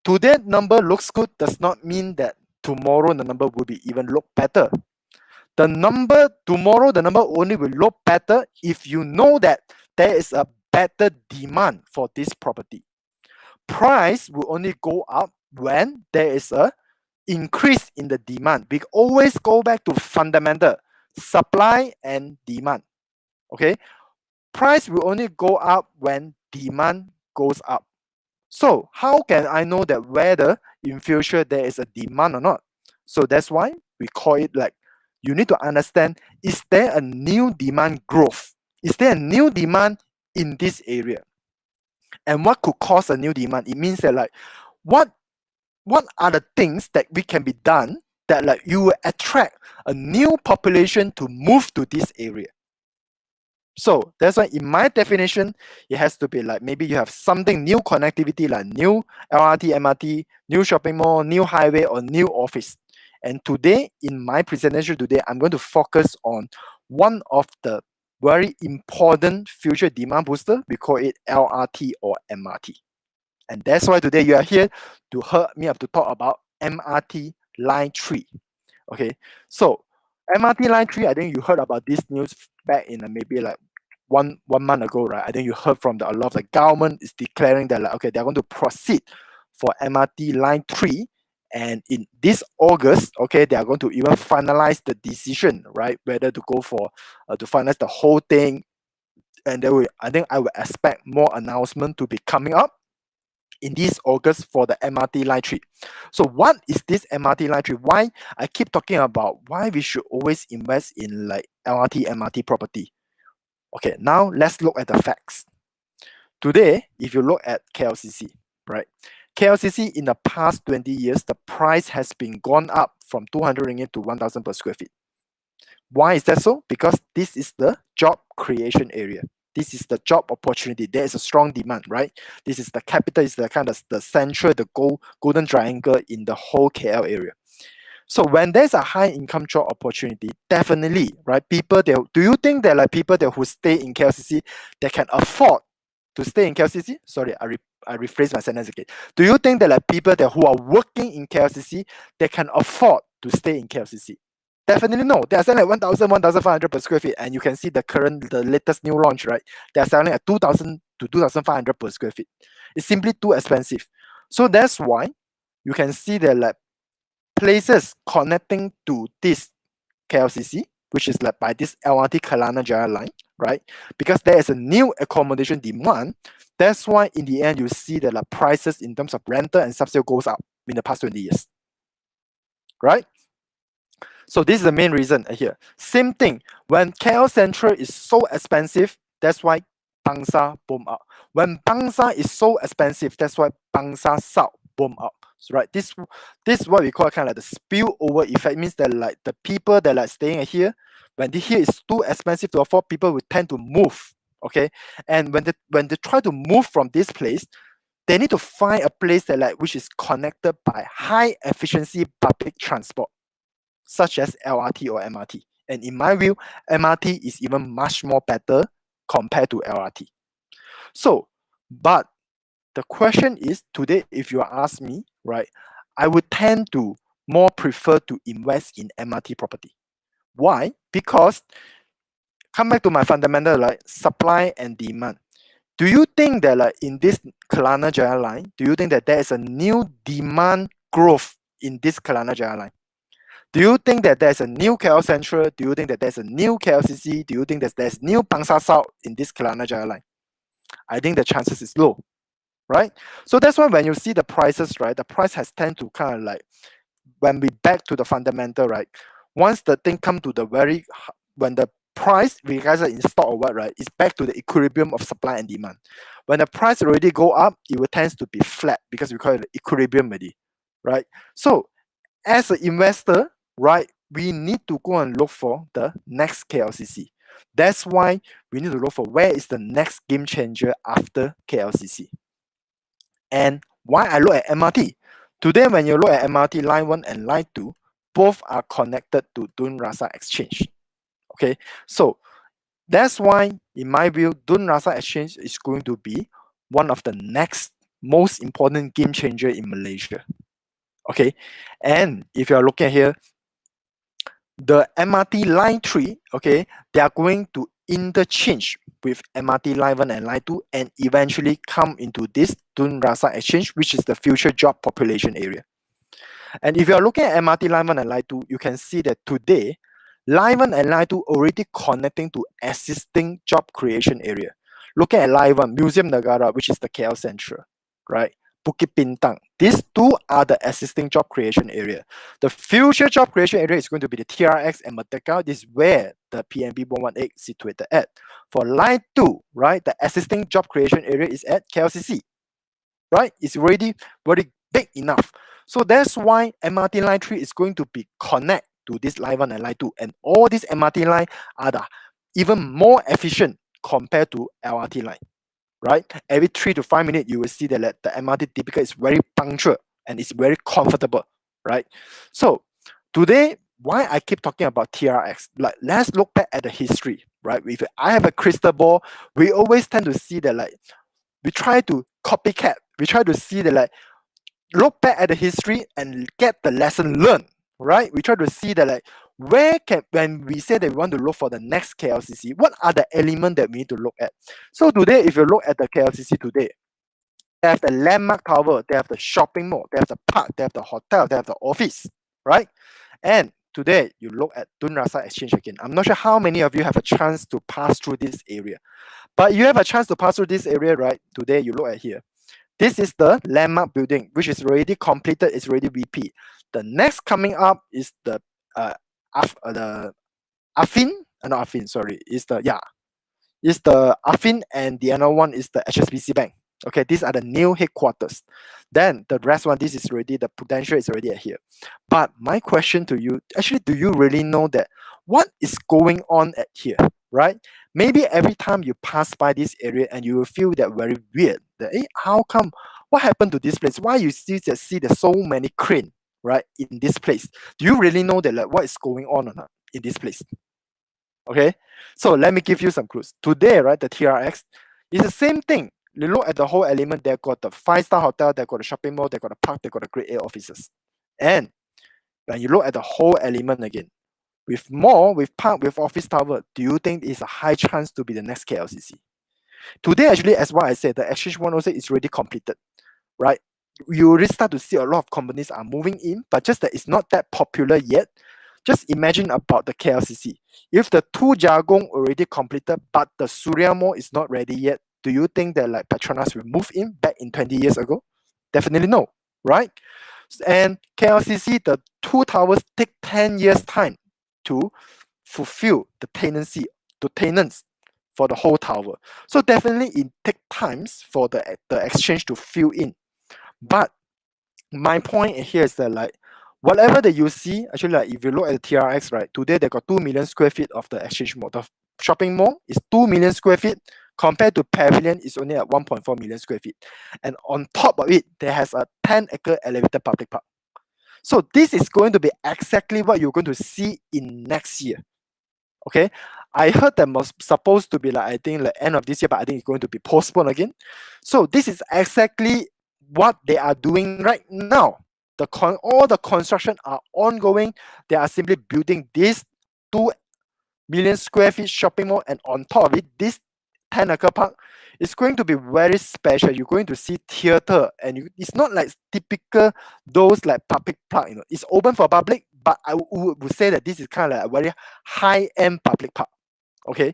Today number looks good does not mean that tomorrow the number will be even look better. The number tomorrow, the number only will look better if you know that there is a better demand for this property. Price will only go up when there is a increase in the demand. We always go back to fundamental supply and demand. Okay, price will only go up when demand goes up. So how can I know that whether in future there is a demand or not? So that's why we call it like you need to understand, is there a new demand growth? Is there a new demand in this area? And what could cause a new demand? It means that like what are the things that we can be done that like you will attract a new population to move to this area. So that's why in my definition, it has to be like maybe you have something new connectivity like new LRT, MRT, new shopping mall, new highway, or new office. And today, in my presentation today, I'm going to focus on one of the very important future demand booster. We call it LRT or MRT. And that's why today you are here to hear me up to talk about MRT Line 3. Okay, so MRT Line 3, I think you heard about this news back in maybe like one month ago, right? I think you heard from a lot of the government is declaring that like, okay, they're going to proceed for MRT Line 3. And in this August, okay, they are going to even finalize the decision, right? Whether to go for, to finalize the whole thing. And I think I will expect more announcement to be coming up in this August for the MRT Line 3. So what is this MRT Line 3? Why I keep talking about why we should always invest in like LRT, MRT property. Okay, now let's look at the facts. Today, if you look at KLCC, right? KLCC in the past 20 years, the price has been gone up from 200 ringgit to 1,000 per square feet. Why is that so? Because this is the job creation area. This is the job opportunity. There is a strong demand, right? This is the capital, is the kind of the central, the golden triangle in the whole KL area. So when there's a high income job opportunity, definitely, right? People do you think that like people that who stay in KLCC, they can afford to stay in KLCC? Sorry, I rephrase my sentence again. Do you think that like people that who are working in KLCC, they can afford to stay in KLCC? Definitely no. They are selling at 1,000, 1,500 per square feet, and you can see the latest new launch, right? They are selling at 2,000 to 2,500 per square feet. It's simply too expensive. So that's why you can see that like places connecting to this KLCC, which is like by this LRT Kelana Jaya line, right? Because there is a new accommodation demand. That's why in the end you see that like prices in terms of rental and subsale goes up in the past 20 years, right? So this is the main reason here. Same thing, when KL Central is so expensive, that's why Bangsa boom up. When Bangsa is so expensive, that's why Bangsa South boom up. So, right, this is what we call kind of like the spillover effect. It means that like the people that are staying here, when the here is too expensive to afford, people will tend to move. Okay, and when they try to move from this place, they need to find a place that like which is connected by high efficiency public transport, such as LRT or MRT. And in my view, MRT is even much more better compared to LRT. So, but the question is today, if you ask me, right, I would tend to more prefer to invest in MRT property. Why? Because come back to my fundamental, like supply and demand. Do you think that like in this Kelana Jaya line, do you think that there is a new demand growth in this Kelana Jaya line? Do you think that there's a new KL Central? Do you think that there's a new KLCC? Do you think that there's new Bangsa South in this Kelana Jaya line? I think the chances is low, right? So that's why when you see the prices, right, the price has tend to kind of like, when we back to the fundamental, right, once the thing come to the very, when the price, regardless in stock or what, right, is back to the equilibrium of supply and demand. When the price already go up, it will tend to be flat because we call it equilibrium already, right? So as an investor, right, we need to go and look for the next KLCC. That's why we need to look for where is the next game changer after KLCC. And why I look at MRT. Today, when you look at MRT Line 1 and Line 2, both are connected to Dun Rasa Exchange. Okay, so that's why, in my view, Dun Rasa Exchange is going to be one of the next most important game changer in Malaysia. Okay, and if you are looking here, the MRT Line 3, okay, they are going to interchange with MRT Line 1 and Line 2 and eventually come into this Dun Rasa Exchange, which is the future job population area. And if you are looking at MRT Line 1 and Line 2, you can see that today, Line 1 and Line 2 already connecting to existing job creation area. Looking at Line 1, Museum Negara, which is the KL Central, right? Bukit Bintang. These two are the existing job creation area. The future job creation area is going to be the TRX and Merdeka. This is where the PNB 118 is situated at. For Line 2, right, the existing job creation area is at KLCC, right? It's already very big enough. So that's why MRT Line 3 is going to be connect to this Line 1 and Line 2. And all these MRT line are the even more efficient compared to LRT line, right? Every 3 to 5 minutes, you will see that the MRT typical is very punctual and it's very comfortable, right? So today, why I keep talking about TRX, like let's look back at the history, right? If I have a crystal ball, we always tend to see that like, we try to copycat, we try to see that like, look back at the history and get the lesson learned, right? We try to see that like, where can, when we say that we want to look for the next KLCC, what are the elements that we need to look at? So today, if you look at the KLCC today, they have the landmark tower, they have the shopping mall, they have the park, they have the hotel, they have the office, right? And today, you look at Dun Rasa Exchange again. I'm not sure how many of you have a chance to pass through this area, but you have a chance to pass through this area, right? Today, you look at here. This is the landmark building, which is already completed, it's already VP. The next coming up is the Affin, not Affin, sorry, is the Affin, and the other one is the HSBC Bank. Okay, these are the new headquarters. Then the rest one, this is already, the potential is already here. But my question to you, actually, do you really know that what is going on at here, right? Maybe every time you pass by this area and you will feel that very weird, that how come, what happened to this place? Why you still just see there's so many crane, right, in this place? Do you really know that like what is going on or not in this place? Okay, so let me give you some clues. Today, right, the TRX is the same thing. You look at the whole element, they got the 5-star hotel, they got the shopping mall, they got the park, they got the grade A offices. And when you look at the whole element again, with mall, with park, with office tower, do you think it's a high chance to be the next KLCC? Today, actually, as what I said, the Exchange 106 is already completed, right? You already start to see a lot of companies are moving in, but just that it's not that popular yet. Just imagine about the KLCC. If the 2 Jagong already completed, but the Surya Mall is not ready yet, do you think that like Petronas will move in back in 20 years ago? Definitely no, right? And KLCC, the 2 towers take 10 years time to fulfill the tenants for the whole tower. So definitely it take times for the exchange to fill in. But my point here is that like whatever that you see, actually like if you look at the TRX, right, today they got 2 million square feet of the exchange mall. The shopping mall is 2 million square feet compared to Pavilion is only at 1.4 million square feet. And on top of it, there has a 10-acre elevated public park. So this is going to be exactly what you're going to see in next year. Okay, I heard that was supposed to be like, I think like end of this year, but I think it's going to be postponed again. So this is exactly what they are doing right now. All the construction are ongoing. They are simply building this 2 million square feet shopping mall, and on top of it, this 10-acre park is going to be very special. You're going to see theater, and it's not like typical those like public park. You know, it's open for public, but I would say that this is kind of like a very high-end public park. Okay,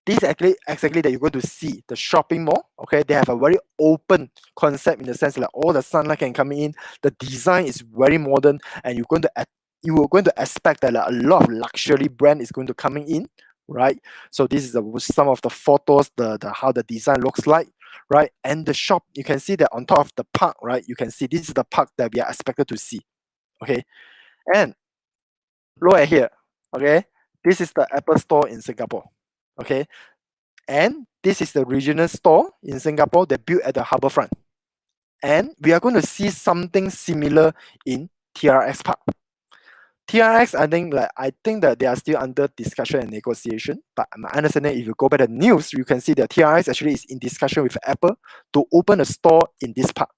this is exactly that you're going to see the shopping mall. Okay, they have a very open concept in the sense like all the sunlight can come in. The design is very modern, and you are going to expect that like, a lot of luxury brand is going to coming in, right? So this is some of the photos, the how the design looks like, right? And the shop, you can see that on top of the park, right? You can see this is the park that we are expected to see. Okay, and look at here. Okay, this is the Apple store in Singapore. Okay, and this is the regional store in Singapore that built at the harbourfront. And we are going to see something similar in TRX Park. TRX, I think that they are still under discussion and negotiation. But my understanding, if you go by the news, you can see that TRX actually is in discussion with Apple to open a store in this park.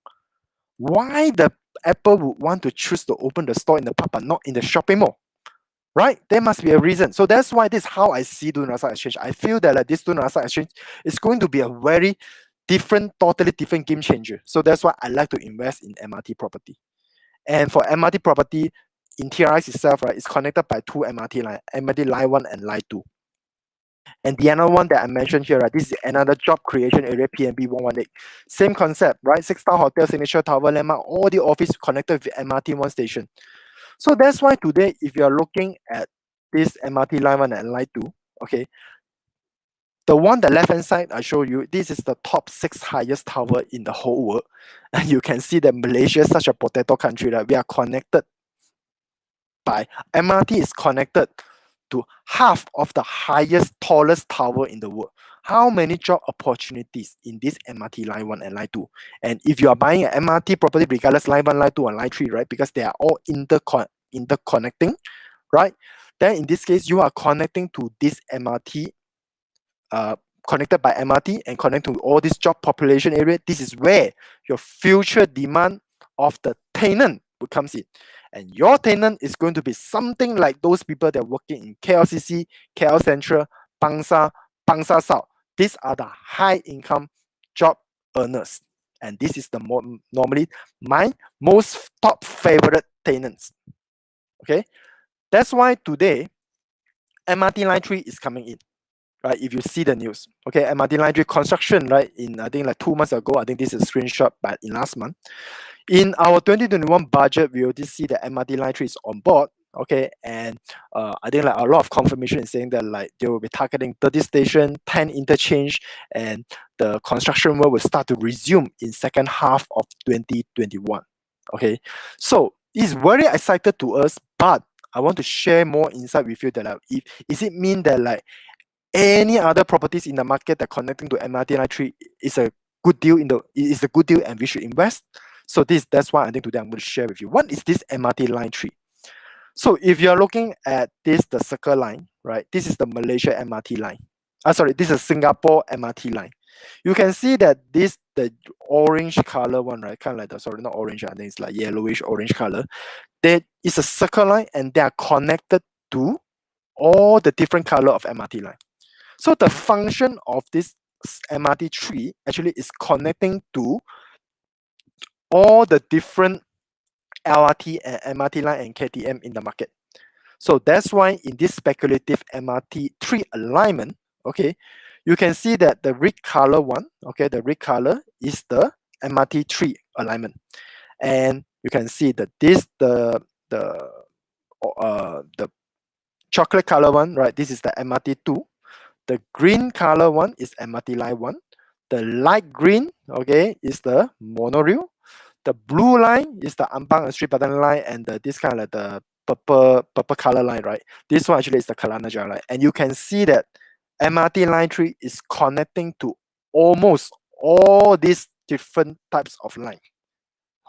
Why the Apple would want to choose to open the store in the park but not in the shopping mall? Right? There must be a reason. So that's why this is how I see Dun Rasa Exchange. I feel that like, this Dun Rasa Exchange is going to be a very totally different game changer. So that's why I like to invest in MRT property. And for MRT property, in TRX itself, right, it's connected by two MRT line, MRT line 1 and line 2. And the other one that I mentioned here, right, this is another job creation area, PNB 118. Same concept, right? 6-star hotel, signature tower, landmark, all the office connected with MRT 1 station. So that's why today, if you are looking at this MRT line 1 and line 2, okay, the one the left hand side I show you, this is the top 6 highest tower in the whole world. And you can see that Malaysia is such a potato country, that we are connected by MRT is connected to half of the highest, tallest tower in the world. How many job opportunities in this MRT line 1 and line 2? And if you are buying an MRT property, regardless line 1, line 2, and line 3, right? Because they are all interconnecting, right? Then in this case, you are connecting to this MRT, connected by MRT and connect to all this job population area. This is where your future demand of the tenant would comes in. And your tenant is going to be something like those people that are working in KLCC, KL Central, Bangsa, Bangsa South. These are the high income job earners. And this is the normally my most top favorite tenants. Okay, that's why today MRT line 3 is coming in. Right, if you see the news, okay, MRT line 3 construction, right, in I think like 2 months ago, I think this is a screenshot, but in last month, in our 2021 budget, we already see the MRT line 3 is on board, okay, and I think like a lot of confirmation is saying that like they will be targeting 30 station, 10 interchange, and the construction work will start to resume in second half of 2021. Okay, so it's very excited to us, but I want to share more insight with you that like, is it mean that like any other properties in the market that connecting to MRT line 3 is a good deal is a good deal and we should invest? So that's why I think today I'm going to share with you what is this MRT line 3. So if you're looking at the circle line, right, this is the Malaysia MRT line. This is Singapore MRT line. You can see that the orange color one, right, kind of like not orange, I think it's like yellowish orange color. There is a circle line and they are connected to all the different color of MRT line. So the function of this MRT3 actually is connecting to all the different LRT and MRT line and KTM in the market. So that's why in this speculative MRT3 alignment, okay, you can see that the red color one, okay, the red color is the MRT3 alignment. And you can see that the chocolate color one, right, this is the MRT2. The green color one is MRT line 1. The light green, okay, is the monorail. The blue line is the Ampang and Street Battalion line, and this kind of the purple color line, right? This one actually is the Kelana Jaya line. And you can see that MRT line 3 is connecting to almost all these different types of line.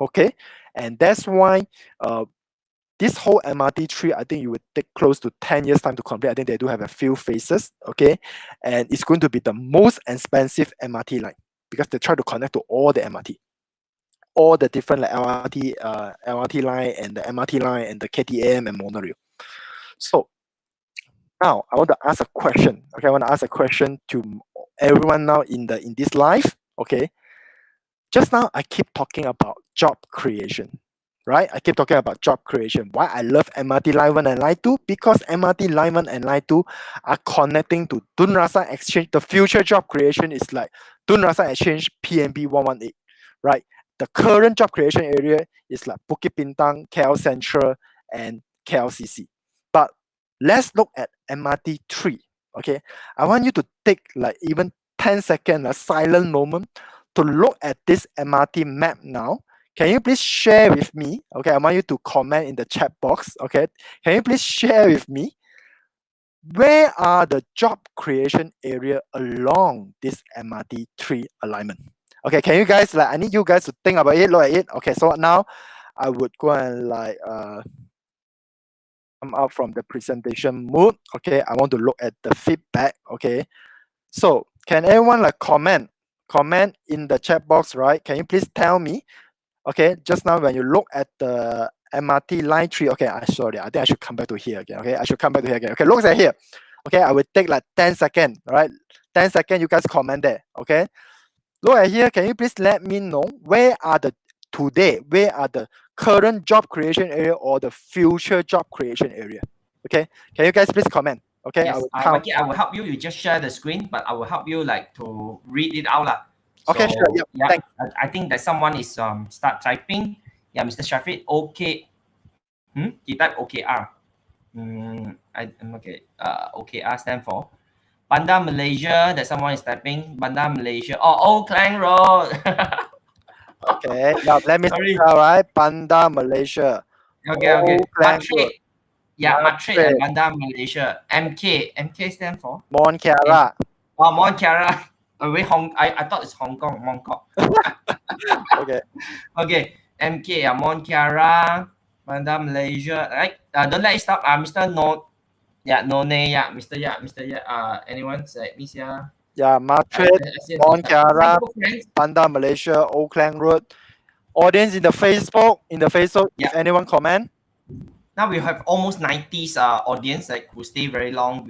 Okay, and that's why this whole MRT3, I think you would take close to 10 years time to complete. I think they do have a few phases, okay? And it's going to be the most expensive MRT line because they try to connect to all the MRT, all the different like LRT line and the MRT line and the KTM and monorail. So now I want to ask a question, okay? I want to ask a question to everyone now in this live, okay? Just now I keep talking about job creation. Right? I keep talking about job creation. Why I love MRT line 1 and line 2? Because MRT line 1 and line 2 are connecting to Dun Rasa Exchange. The future job creation is like Dun Rasa Exchange PNB 118. Right? The current job creation area is like Bukit Bintang, KL Central, and KLCC. But let's look at MRT 3. Okay? I want you to take like even 10 seconds, a silent moment to look at this MRT map now. can you please share with me? Okay, I want you to comment in the chat box. Okay, can you please share with me where are the job creation area along this MRT3 alignment? Okay, can you guys I need you guys to think about it, look at it. Okay, so now I would go and come out from the presentation mode. Okay, I want to look at the feedback. Okay, so can everyone comment in the chat box, right? Can you please tell me? Okay, just now when you look at the MRT line 3, okay, sorry, I think I should come back to here again. Okay, I should come back to here again. Okay, look at here. Okay, I will take 10 seconds, right? 10 seconds, you guys comment there. Okay, look at here. Can you please let me know where are the current job creation area or the future job creation area? Okay, can you guys please comment? Okay, Yes, I will count. I will help you. You just share the screen, but I will help you to read it out lah. Okay, sure. Yep. Yeah, Thanks. I think that someone is start typing. Yeah, Mr. Shafiq. Okay. You type OKR. Okay. OKR stand for Bandar Malaysia. That someone is typing Bandar Malaysia. Oh, Old Klang Road. Okay. Now let me Sorry. see. All right, Bandar Malaysia. Okay. Klang Road. Matrix. Yeah, Matrix and Matrix. Bandar Malaysia. MK stand for Mon Kiara. Oh, Mont Kiara. I thought it's Hong Kong, Mongkok. Okay. Okay, MK, Mont Kiara, Bandar Malaysia, right? Don't let it stop. Mr. No, Mr. Anyone say Miss Yeah? Yeah, Matrix, Mon Kiara, Bandar Malaysia, Old Klang Road. Audience in the Facebook, Yeah. if anyone comment. Now we have almost 90s audience who stay very long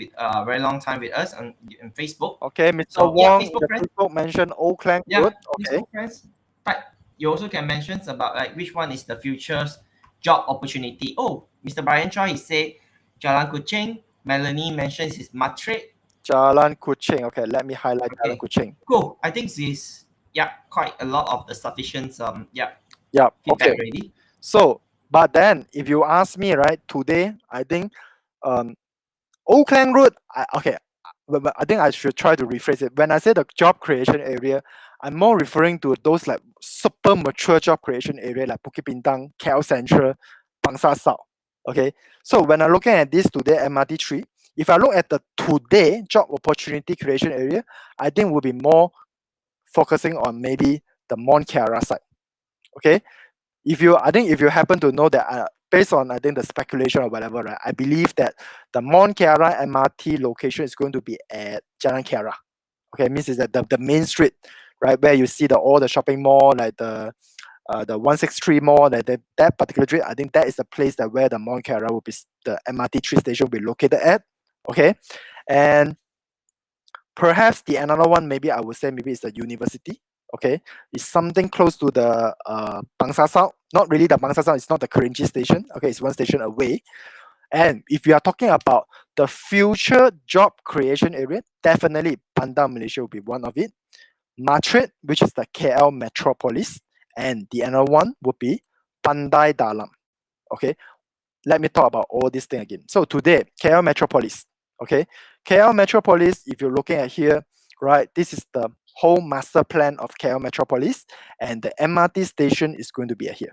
time with us on Facebook. Okay, Mr. So, Wong, Facebook the friends. Facebook mentioned Old Klang Yeah, Road. Okay. Facebook friends. But you also can mention about which one is the future's job opportunity. Oh, Mr. Brian Choi, he say Jalan Kuching. Melanie mentions his Matrix. Jalan Kuching. Okay, let me highlight Jalan Kuching. Cool. I think this quite a lot of the sufficient Yeah. feedback Okay. already. So, but then if you ask me, right, today I think Old Klang Road. But I think I should try to rephrase it. When I say the job creation area, I'm more referring to those super mature job creation area like Bukit Bintang, KL Central, Bangsar South. Okay, so when I'm looking at this today MRT3, if I look at the today job opportunity creation area, I think we'll be more focusing on maybe the Mont Kiara side. Okay, if you happen to know that based on I think the speculation or whatever, right, I believe that the Mont Kiara MRT location is going to be at Jalan Kiara. Okay, means is that the main street, right, where you see all the shopping mall, like the 163 mall, that particular street. I think that is the place where the Mont Kiara will be, the MRT3 station will be located at. Okay, and perhaps the another one, maybe I would say maybe it's the university. Okay, it's something close to the Bangsar South. Not really the Bangsar South, it's not the Kerinci station. Okay, it's one station away. And if you are talking about the future job creation area, definitely Bandar Malaysia will be one of it. Matrix, which is the KL metropolis, and the other one would be Pandai Dalam. Okay, let me talk about all this thing again. So today, KL metropolis. Okay, KL metropolis, if you're looking at here, right, this is the whole master plan of KL metropolis, and the MRT station is going to be here.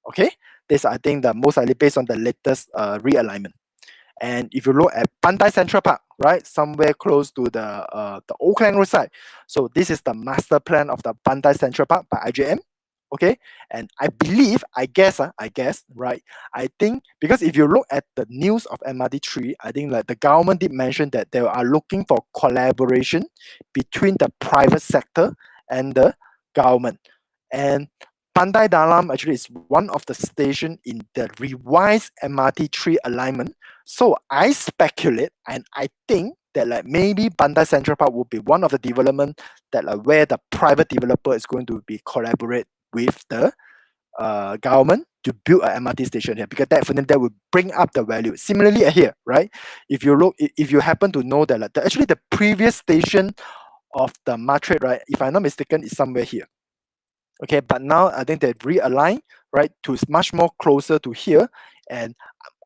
Okay, this I think the most likely based on the latest realignment. And if you look at Pantai Central Park, right, somewhere close to the Old Klang Road side, so this is the master plan of the Pantai Central Park by IJM. Okay, and I guess, right, I think because if you look at the news of MRT3, I think the government did mention that they are looking for collaboration between the private sector and the government. And Pandai Dalam actually is one of the station in the revised MRT3 alignment. So I speculate and I think that maybe Pandai Central Park will be one of the development that where the private developer is going to be collaborate with the government to build an MRT station here, because definitely that will bring up the value. Similarly here, right? If you happen to know that actually the previous station of the Matrix, right, if I'm not mistaken, is somewhere here. Okay, but now I think they realign, right, to much more closer to here, and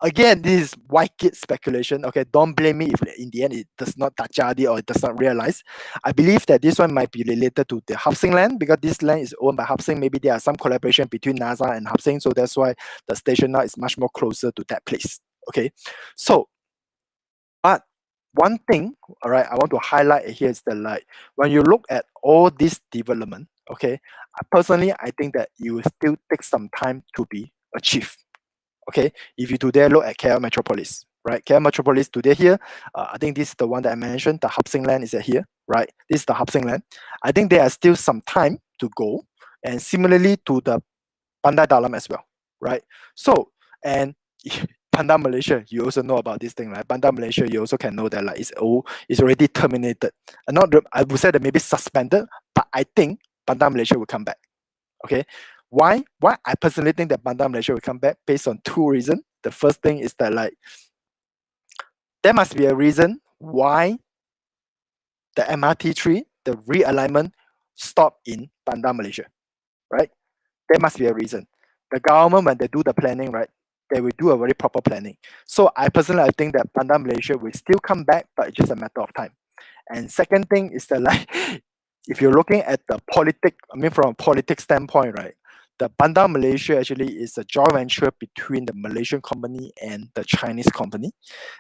Again, this is Wai Kit speculation. Okay, don't blame me if in the end it does not terjadi or it does not realize. I believe that this one might be related to the Hub Sing land because this land is owned by Hub Sing. Maybe there are some collaboration between NASA and Hub Sing, so that's why the station now is much more closer to that place. Okay, so but one thing, all right, I want to highlight here is that like when you look at all this development, okay, personally I think that it will still take some time to be achieved. Okay, if you today look at KL Metropolis, right? KL Metropolis today here, I think this is the one that I mentioned. The Hub Sing land is at here, right? This is the Hub Sing land. I think there are still some time to go, and similarly to the Pandai Dalam as well, right? So and Bandar Malaysia, you also know about this thing, right? Bandar Malaysia, you also can know that like it's already terminated. Not I would say that maybe suspended, but I think Bandar Malaysia will come back. Okay, why? Why I personally think that Bandar Malaysia will come back based on two reasons. The first thing is that like there must be a reason why the MRT3, the realignment stopped in Bandar Malaysia, right? There must be a reason. The government, when they do the planning, right, they will do a very proper planning. So I personally I think that Bandar Malaysia will still come back, but it's just a matter of time. And second thing is that like if you're looking at the from a politics standpoint, right, the Bandar Malaysia actually is a joint venture between the Malaysian company and the Chinese company.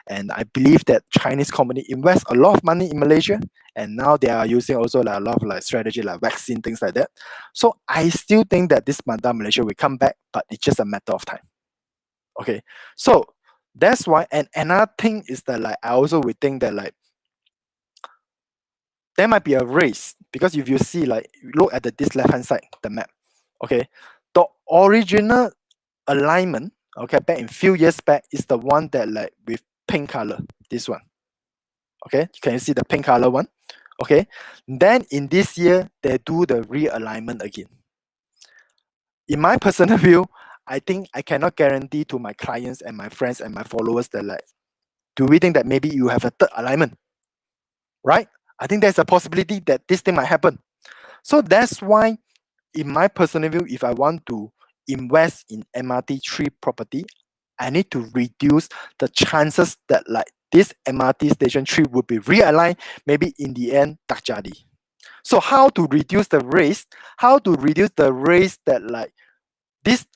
And I believe that Chinese company invests a lot of money in Malaysia, and now they are using also like a lot of like strategy like vaccine, things like that. So I still think that this Bandar Malaysia will come back, but it's just a matter of time. Okay. So that's why, and another thing is that like I also would think that like there might be a race because if you see like look at this left hand side the map, okay, the original alignment, okay, back in few years back is the one that like with pink color, this one, okay, can you see the pink color one? Okay, then in this year they do the realignment again. In my personal view, I think I cannot guarantee to my clients and my friends and my followers that like, do we think that maybe you have a third alignment, right? I think there's a possibility that this thing might happen. So that's why, in my personal view, if I want to invest in MRT3 property, I need to reduce the chances that like this MRT station 3 will be realigned, maybe in the end, tak jadi. So how to reduce the risk? How to reduce the risk that like this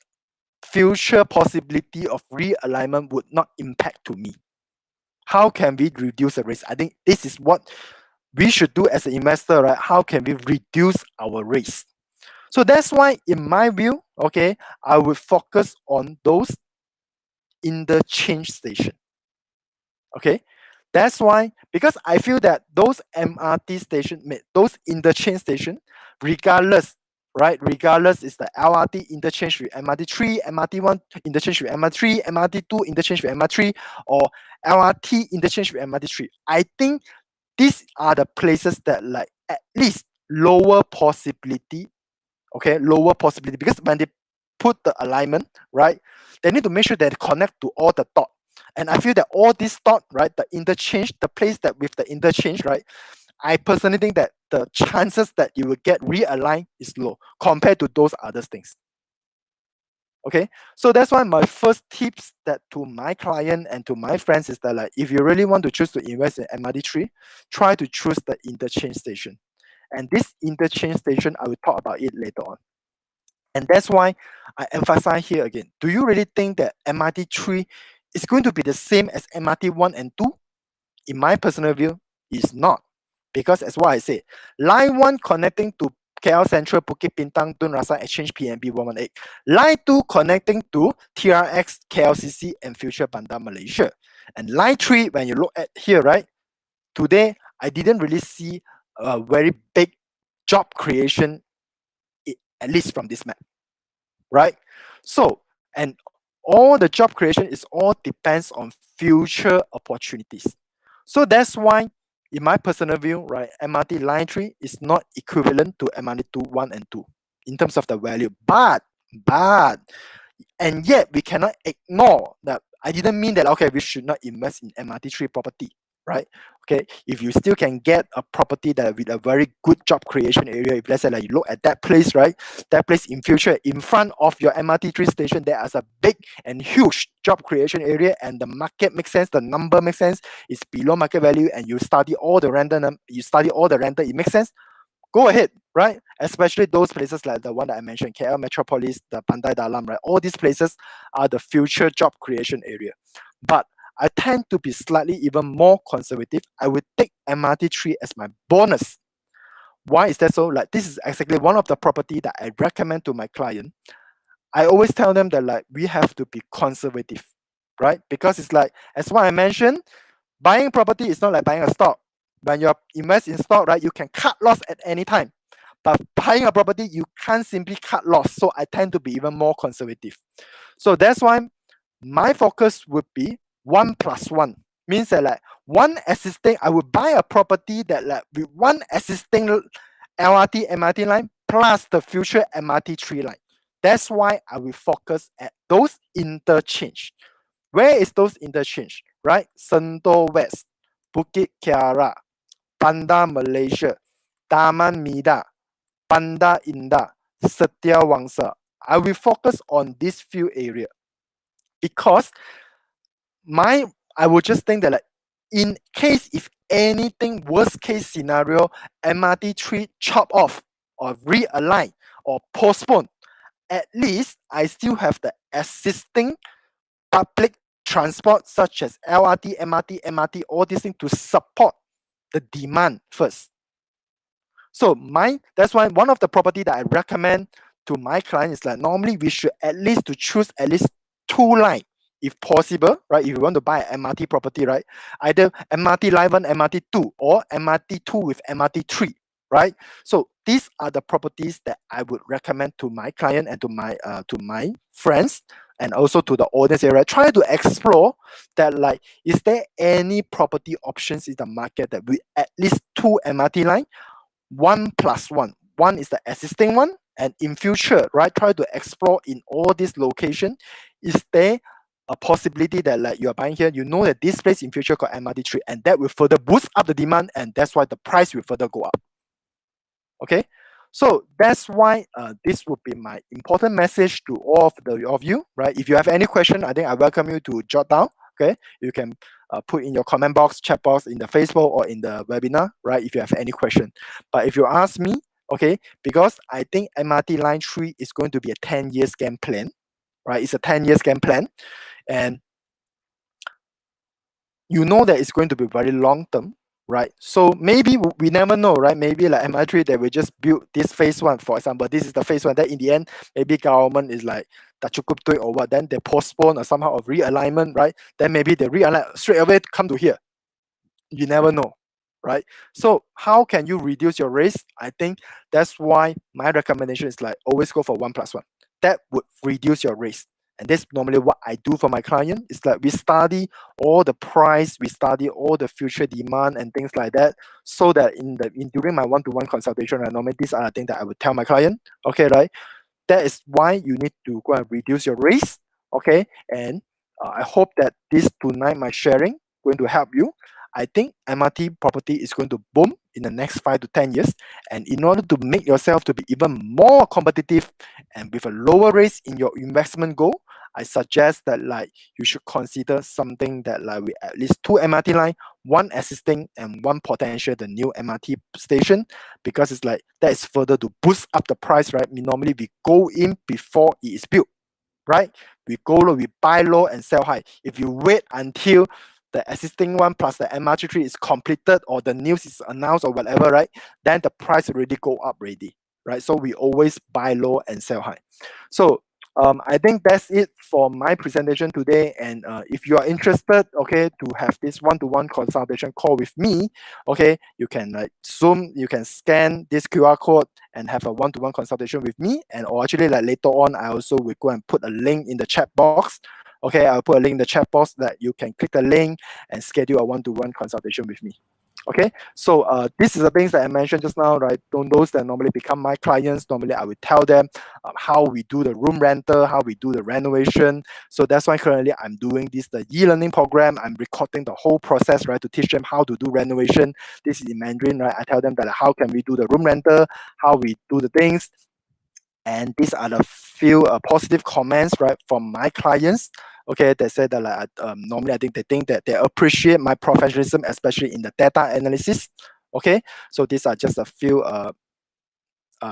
future possibility of realignment would not impact to me? How can we reduce the risk? I think this is what we should do as an investor, right? How can we reduce our risk? So that's why, in my view, okay, I would focus on those interchange station. Okay, that's why, because I feel that those MRT station, those interchange station, regardless, right? Regardless, is the LRT interchange with MRT3, MRT1 interchange with MRT3, MRT2 interchange with MRT3, or LRT interchange with MRT3. I think these are the places that like at least lower possibility, okay, lower possibility, because when they put the alignment, right, they need to make sure that they connect to all the dot. And I feel that all this dot, right, the interchange, the place that with the interchange, right, I personally think that the chances that you will get realigned is low compared to those other things. Okay, so that's why my first tips that to my client and to my friends is that like if you really want to choose to invest in MRT3, try to choose the interchange station. And this interchange station, I will talk about it later on. And that's why I emphasize here again. Do you really think that MRT3 is going to be the same as MRT1 and 2? In my personal view, it's not. Because as what I said, line 1 connecting to KL Central, Bukit Bintang, Tun Rasa Exchange PNB 118. Line 2 connecting to TRX, KLCC, and Future Bandar Malaysia. And line 3, when you look at here, right, today I didn't really see a very big job creation, at least from this map, right? So, and all the job creation is all depends on future opportunities. So that's why, in my personal view, right, MRT line 3 is not equivalent to MRT 2, 1 and 2 in terms of the value. But, and yet we cannot ignore that. I didn't mean that, okay, we should not invest in MRT3 property. right? Okay, if you still can get a property that with a very good job creation area, if let's say like you look at that place, right, that place in future in front of your MRT3 station, there is a big and huge job creation area, and the market makes sense, the number makes sense, it's below market value, and you study all the rental, it makes sense. Go ahead, right? Especially those places like the one that I mentioned, KL Metropolis, the Pandai Dalam, right? All these places are the future job creation area. But I tend to be slightly even more conservative. I would take MRT3 as my bonus. Why is that so? Like this is exactly one of the property that I recommend to my client. I always tell them that like we have to be conservative, right? Because it's like as what I mentioned, buying property is not like buying a stock. When you invest in stock, right, you can cut loss at any time. But buying a property, you can't simply cut loss. So I tend to be even more conservative. So that's why my focus would be 1+1. Means that like one existing, I would buy a property that like with one existing LRT MRT line plus the future MRT3 line. That's why I will focus at those interchange. Where is those interchange? Right? Sentul West, Bukit Kiara, Banda Malaysia, Taman Mida, Banda Indah, Setia Wangsa. I will focus on these few areas because I would just think that like in case if anything worst case scenario, MRT3 chop off or realign or postpone, at least I still have the existing public transport such as LRT, MRT, all these things to support the demand first. So that's why one of the property that I recommend to my client is like normally we should at least to choose at least two line if possible, right? If you want to buy an MRT property, right? Either MRT line 1, MRT 2 or MRT 2 with MRT 3, right? So these are the properties that I would recommend to my client and to my friends and also to the audience area. Try to explore that like is there any property options in the market that with at least two MRT line, 1+1. One is the existing one, and in future, right, try to explore in all these locations. Is there a possibility that like you are buying here, you know that this place in future got MRT3, and that will further boost up the demand, and that's why the price will further go up. Okay, so that's why this would be my important message to all of you, right? If you have any question, I think I welcome you to jot down. Okay, you can put in your comment box, chat box in the Facebook or in the webinar, right? If you have any question. But if you ask me, okay, because I think MRT line 3 is going to be a 10-year game plan, right? It's a 10-year game plan, and you know that it's going to be very long term, right? So maybe we never know, right? Maybe like MRT, they will just build this phase 1, for example. This is the phase 1. That in the end, maybe government is like tak cukup duit or what. Then they postpone or somehow of realignment, right? Then maybe they realign straight away to come to here. You never know, right? So how can you reduce your risk? I think that's why my recommendation is like always go for 1+1. That would reduce your risk. And that's normally what I do for my client. It's like we study all the price, we study all the future demand and things like that, so that during my one-to-one consultation, normally these are the things that I would tell my client. Okay, right? That is why you need to go and reduce your risk. Okay, and I hope that this tonight my sharing going to help you. I think MRT property is going to boom in the next 5 to 10 years. And in order to make yourself to be even more competitive and with a lower risk in your investment goal, I suggest that like you should consider something that like with at least 2 MRT line, 1 existing and 1 potential the new MRT station, because it's like that is further to boost up the price, right? Normally we go in before it is built, right? We go low, we buy low and sell high. If you wait until the existing one plus the MRT3 is completed or the news is announced or whatever, right? Then the price already go up already, right? So we always buy low and sell high. So I think that's it for my presentation today. And if you are interested, okay, to have this one-to-one consultation call with me, okay, you can like Zoom, you can scan this QR code and have a one-to-one consultation with me. And or actually like later on, I also will go and put a link in the chat box. Okay, I'll put a link in the chat box that you can click the link and schedule a one-to-one consultation with me. Okay, so this is the things that I mentioned just now, right? Those that normally become my clients, normally I will tell them how we do the room rental, how we do the renovation. So that's why currently I'm doing the e-learning program. I'm recording the whole process, right, to teach them how to do renovation. This is in Mandarin, right? I tell them that how can we do the room rental, how we do the things. And these are the few positive comments, right, from my clients. Okay, they said that normally I think they they appreciate my professionalism, especially in the data analysis. Okay, so these are just a few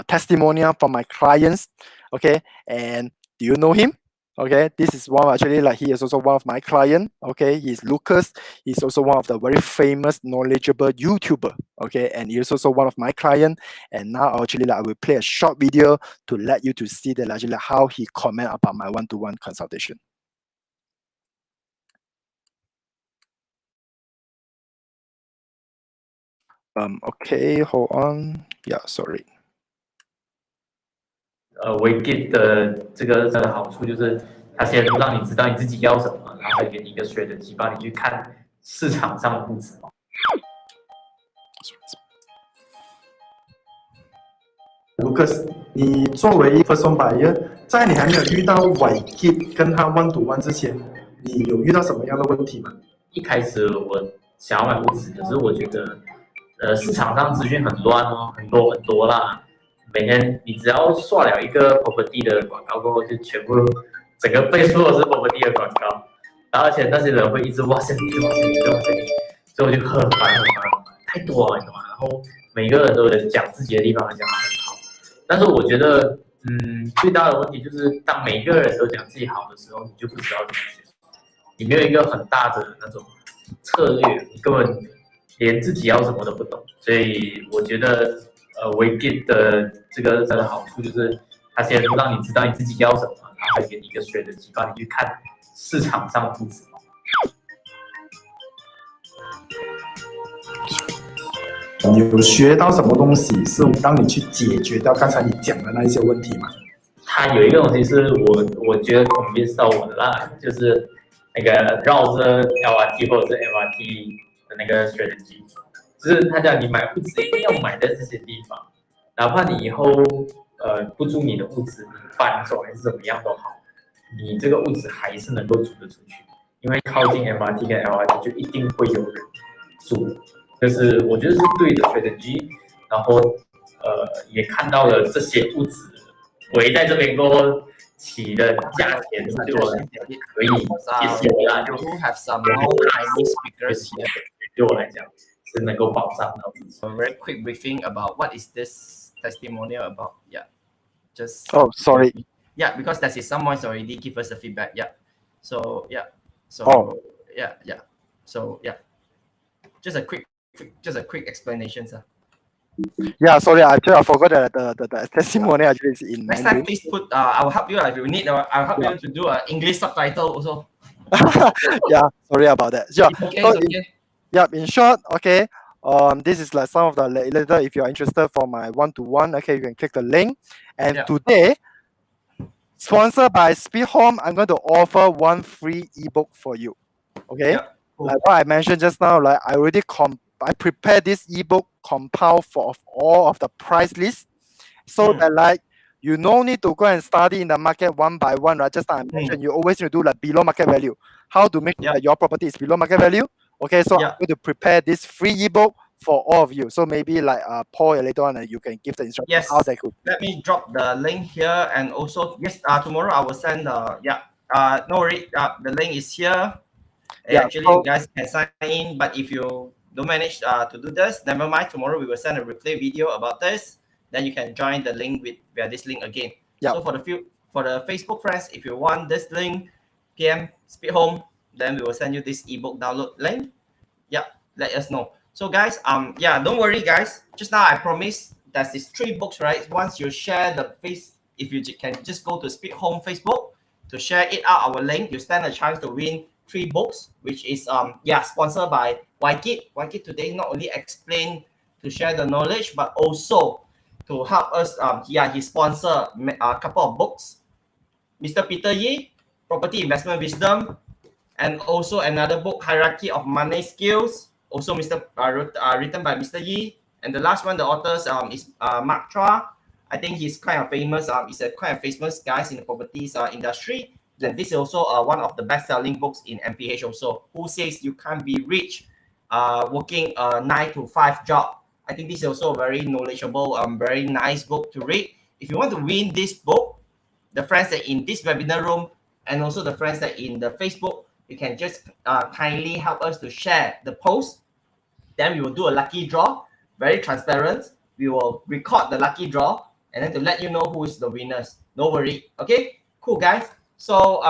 testimonial from my clients. Okay, and do you know him? Okay, this is one actually, like, he is also one of my client. Okay, he's Lucas. He's also one of the very famous, knowledgeable YouTuber. Okay, and he's also one of my client. And now actually, I will play a short video to let you to see that actually how he comment about my one-to-one consultation. Okay, hold on. Yeah, sorry. Wai Kit 的这个好处就是，它先让你知道你自己要什么，然后再给你一个 strategy，帮你去看市场上的物质。Lucas，你作为 first home buyer，在你还没有遇到Wai Kit 跟他 one to one 之前，你有遇到什么样的问题吗？一开始我想要买屋子，可是我觉得，市场上资讯很乱哦，很多啦。每天你只要刷了一个 property 的广告过后，就全部整个背书都是 property 的广告，然后而且那些人会一直哇塞你，所以我就很烦，太多了，你懂吗？然后每个人都有讲自己的地方，讲得很好，但是我觉得，最大的问题就是当每个人都讲自己好的时候，你就不知道怎么选，你没有一个很大的那种策略，你根本连自己要什么都不懂，所以我觉得。Wai Kit 的这个好处就是，它先让你知道你自己要什么，然后再给你一个 strategy，帮你去看市场上的物质。你有学到什么东西是让你去解决掉刚才你讲的那一些问题吗？它有一个东西是我觉得 convince 到我的啦，就是那个绕着 LRT 或者是 MRT 的那个 strategy。就是他讲你买屋子一定要买在这些地方，哪怕你以后不租你的屋子，你搬走还是怎么样都好，你这个屋子还是能够租得出去，因为靠近 MRT 跟 LRT 就一定会有人住，就是我觉得是对的 strategy， 然后也看到了这些屋子围在这边过后起的价钱，对我来讲可以接受啦，就 have some non-Chinese speakers here. 对我来讲。是能够保障到自己。A very quick briefing about what is this testimonial about. Yeah, just. Oh, sorry. Yeah, because that is someone's already give us the feedback. Yeah, so yeah, so yeah. So yeah, just a quick explanation, sir. Yeah, sorry, I forgot that the testimony actually is in Next Mandarin. time, please put. I'll help you if you need. I'll help you to do an English subtitle also. Yeah, sorry about that. Sure. Okay, So, okay. Yep, in short, okay, this is like some of the later, if you're interested for my one-to-one, okay, you can click the link. And today, sponsored by Speed Home, I'm going to offer one free ebook for you. Okay, like what I mentioned just now, like I already I prepared this ebook compiled for all of the price lists, so that like you no need to go and study in the market one by one, right? Just like I mentioned, you always need to do like below market value. How to make sure that your property is below market value? Okay, so I'm going to prepare this free ebook for all of you. So maybe like Paul later on, you can give the instructions. Yes. How they could. Let me drop the link here, and also tomorrow I will send no worry. The link is here. Actually, you guys can sign in, but if you don't manage to do this, never mind. Tomorrow we will send a replay video about this. Then you can join the link via this link again. So for the Facebook friends, if you want this link, PM Speed Home. Then we will send you this ebook download link. Yeah, let us know. So guys, don't worry guys. Just now I promised that is 3 books, right? Once you share the if you can just go to Speed Home Facebook to share it out our link, you stand a chance to win 3 books, which is sponsored by Wai Kit. Wai Kit today not only explain to share the knowledge, but also to help us. He sponsor a couple of books. Mr. Peter Yi, Property Investment Wisdom. And also another book, Hierarchy of Money Skills. also written by Mr. Yi. And the last one, the authors is Mark Chua. I think he's kind of famous. He's a kind of famous guys in the properties industry. Yeah. And this is also one of the best-selling books in MPH also. Who says you can't be rich working a 9 to 5 job? I think this is also a very knowledgeable, very nice book to read. If you want to win this book, the friends that in this webinar room and also the friends that in the Facebook, you can just kindly help us to share the post. Then we will do a lucky draw, very transparent. We will record the lucky draw and then to let you know who is the winners. No worry. Okay, cool guys. So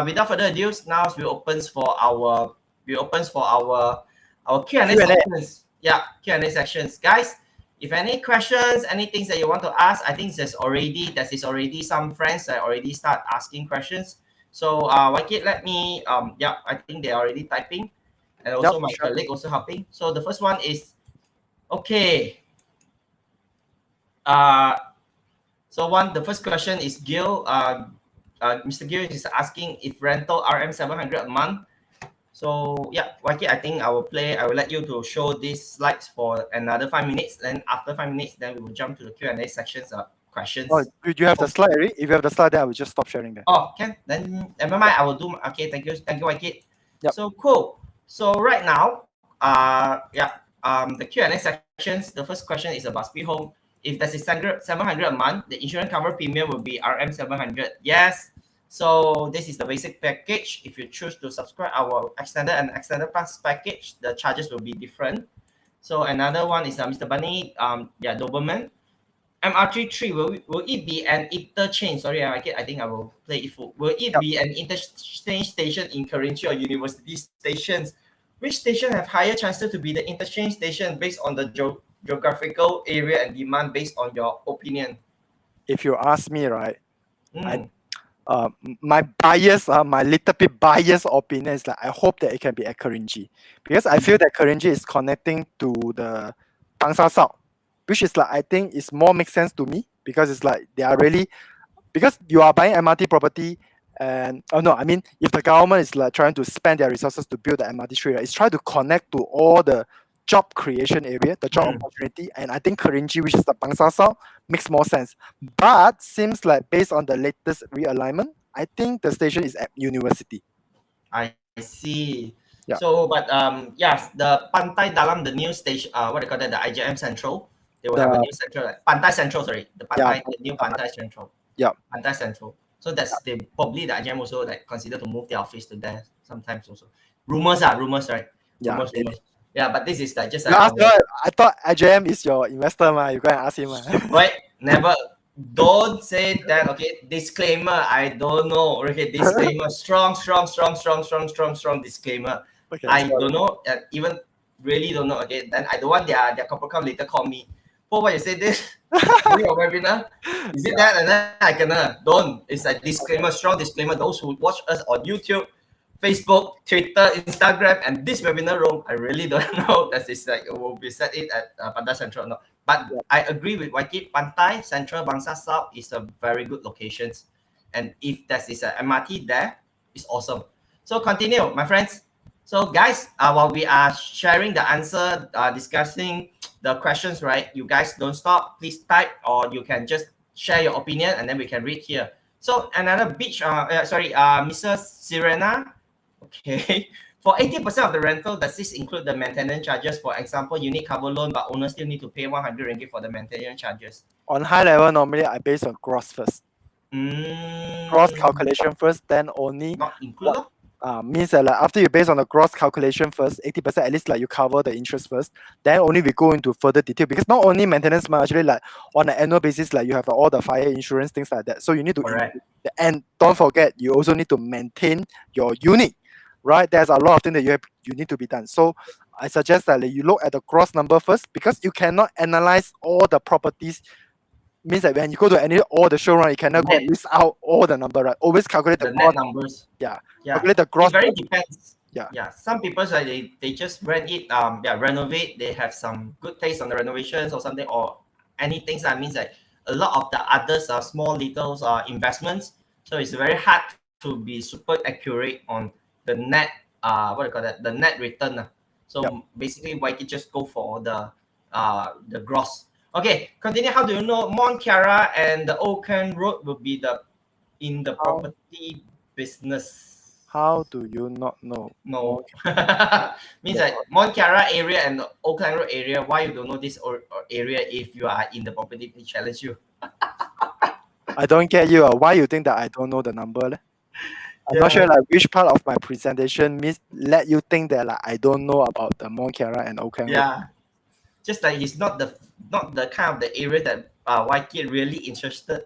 without further ado, now we opens for our Q&A sections. Yeah, Q&A sections, guys. If any questions, any things that you want to ask, I think there's already some friends that already start asking questions. So Wai Kit, let me I think they're already typing, and also my colleague also helping. So the first one is okay. The first question is Gil. Mr. Gil is asking if rental RM 700 a month. So yeah, Wai Kit, I think I will let you to show these slides for another 5 minutes. Then after 5 minutes, then we will jump to the Q&A sections questions. Oh, do you have the slide already? If you have the slide, then I will just stop sharing that. Oh, can then never mind. I will do. Okay, thank you, Wai Kit. Yep. So cool. So right now, the Q&A sections. The first question is about Speed Home. If that's 700 a month, the insurance cover premium will be RM 700. Yes. So this is the basic package. If you choose to subscribe our extended and extended plus package, the charges will be different. So another one is Mr. Bunny, Doberman. MRT3, will it be an interchange? Sorry, I think I will play it full. Will it be an interchange station in Kerinci or university stations? Which station have higher chances to be the interchange station based on the geographical area and demand based on your opinion? If you ask me, right, my bias, my little bit biased opinion is that I hope that it can be at Kerinci, because I feel that Kerinci is connecting to the Bangsa South, which is like, I think is more makes sense to me, because it's like they are really, because you are buying MRT property, and if the government is like trying to spend their resources to build the MRT3, right, it's trying to connect to all the job creation area, the job opportunity, and I think Kerinci, which is the Bangsa South, makes more sense. But seems like based on the latest realignment, I think the station is at university. I see. Yeah. So, but yes, the Pantai Dalam, the new station, what do you call that? The IJM Central. They will have a new central, Pantai Central. Sorry, the new Pantai Central. Yeah. Pantai Central. So that's probably the IJM also like consider to move their office to there sometimes also. Rumors, right? Yeah. Rumors. Yeah, but this is like just. I thought IJM is your investor, ma. You go and ask him, ma. Wait, never. Don't say that. Okay, disclaimer. I don't know. Okay, disclaimer. Strong disclaimer. Okay, I don't know. Even really don't know. Okay, then I don't want their corporate account later call me. For what you say this? Your webinar? Is it that? And then I can don't. It's a disclaimer. Strong disclaimer. Those who watch us on YouTube, Facebook, Twitter, Instagram, and this webinar room, I really don't know that it's like will be set it at Pantai Central or not. But I agree with Wai Kit. Pantai Central, Bangsa South is a very good location, and if that is an MRT there, it's awesome. So continue, my friends. So guys, while we are sharing the answer, discussing the questions, right? You guys don't stop. Please type, or you can just share your opinion, and then we can read here. So another beach. Mrs. Sirena. Okay, for 80% of the rental, does this include the maintenance charges? For example, you need cover loan, but owner still need to pay 100 ringgit for the maintenance charges. On high level, normally I base on gross first. Gross calculation first, then only. Not include. Means that like after you base on the gross calculation first, 80% at least like you cover the interest first, then only we go into further detail, because not only maintenance, but actually like on an annual basis, like you have all the fire insurance, things like that. So you need to, and don't forget, you also need to maintain your unit, right? There's a lot of things that you need to be done. So I suggest that you look at the gross number first, because you cannot analyze all the properties. Means that when you go to all the showroom, you cannot go list out all the number, right? Always calculate the gross numbers. Yeah. Calculate the gross. It very depends. Yeah. Some people say they just rent it. Renovate. They have some good taste on the renovations or something, or anything. That means that a lot of the others are small little investments. So it's very hard to be super accurate on the net. What do you call that? The net return. So Yep. basically, Wai Kit just go for the gross. Okay, continue. How do you know Mont Kiara and the Oakland Road will be in the How- property business? How do you not know? No. Means Yeah. that Mont Kiara area and the Oakland Road area, why you don't know this or area if you are in the property? Please challenge you. I don't get you. Why you think that I don't know the number? Leh? I'm not sure like which part of my presentation let you think that like I don't know about the Mont Kiara and Oakland Road. Yeah. Just like it's not the kind of the area that Wai Kit really interested.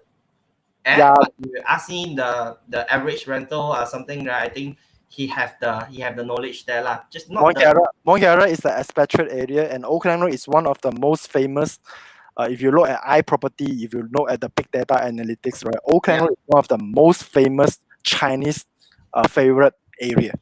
Yeah. But you ask him the average rental or something, right? I think he have the knowledge there lah. Just not Mont Kiara is the expatriate area, and Oakland Road is one of the most famous. If you look at iProperty, if you look at the big data analytics, right, Oakland Road is one of the most famous Chinese favorite area.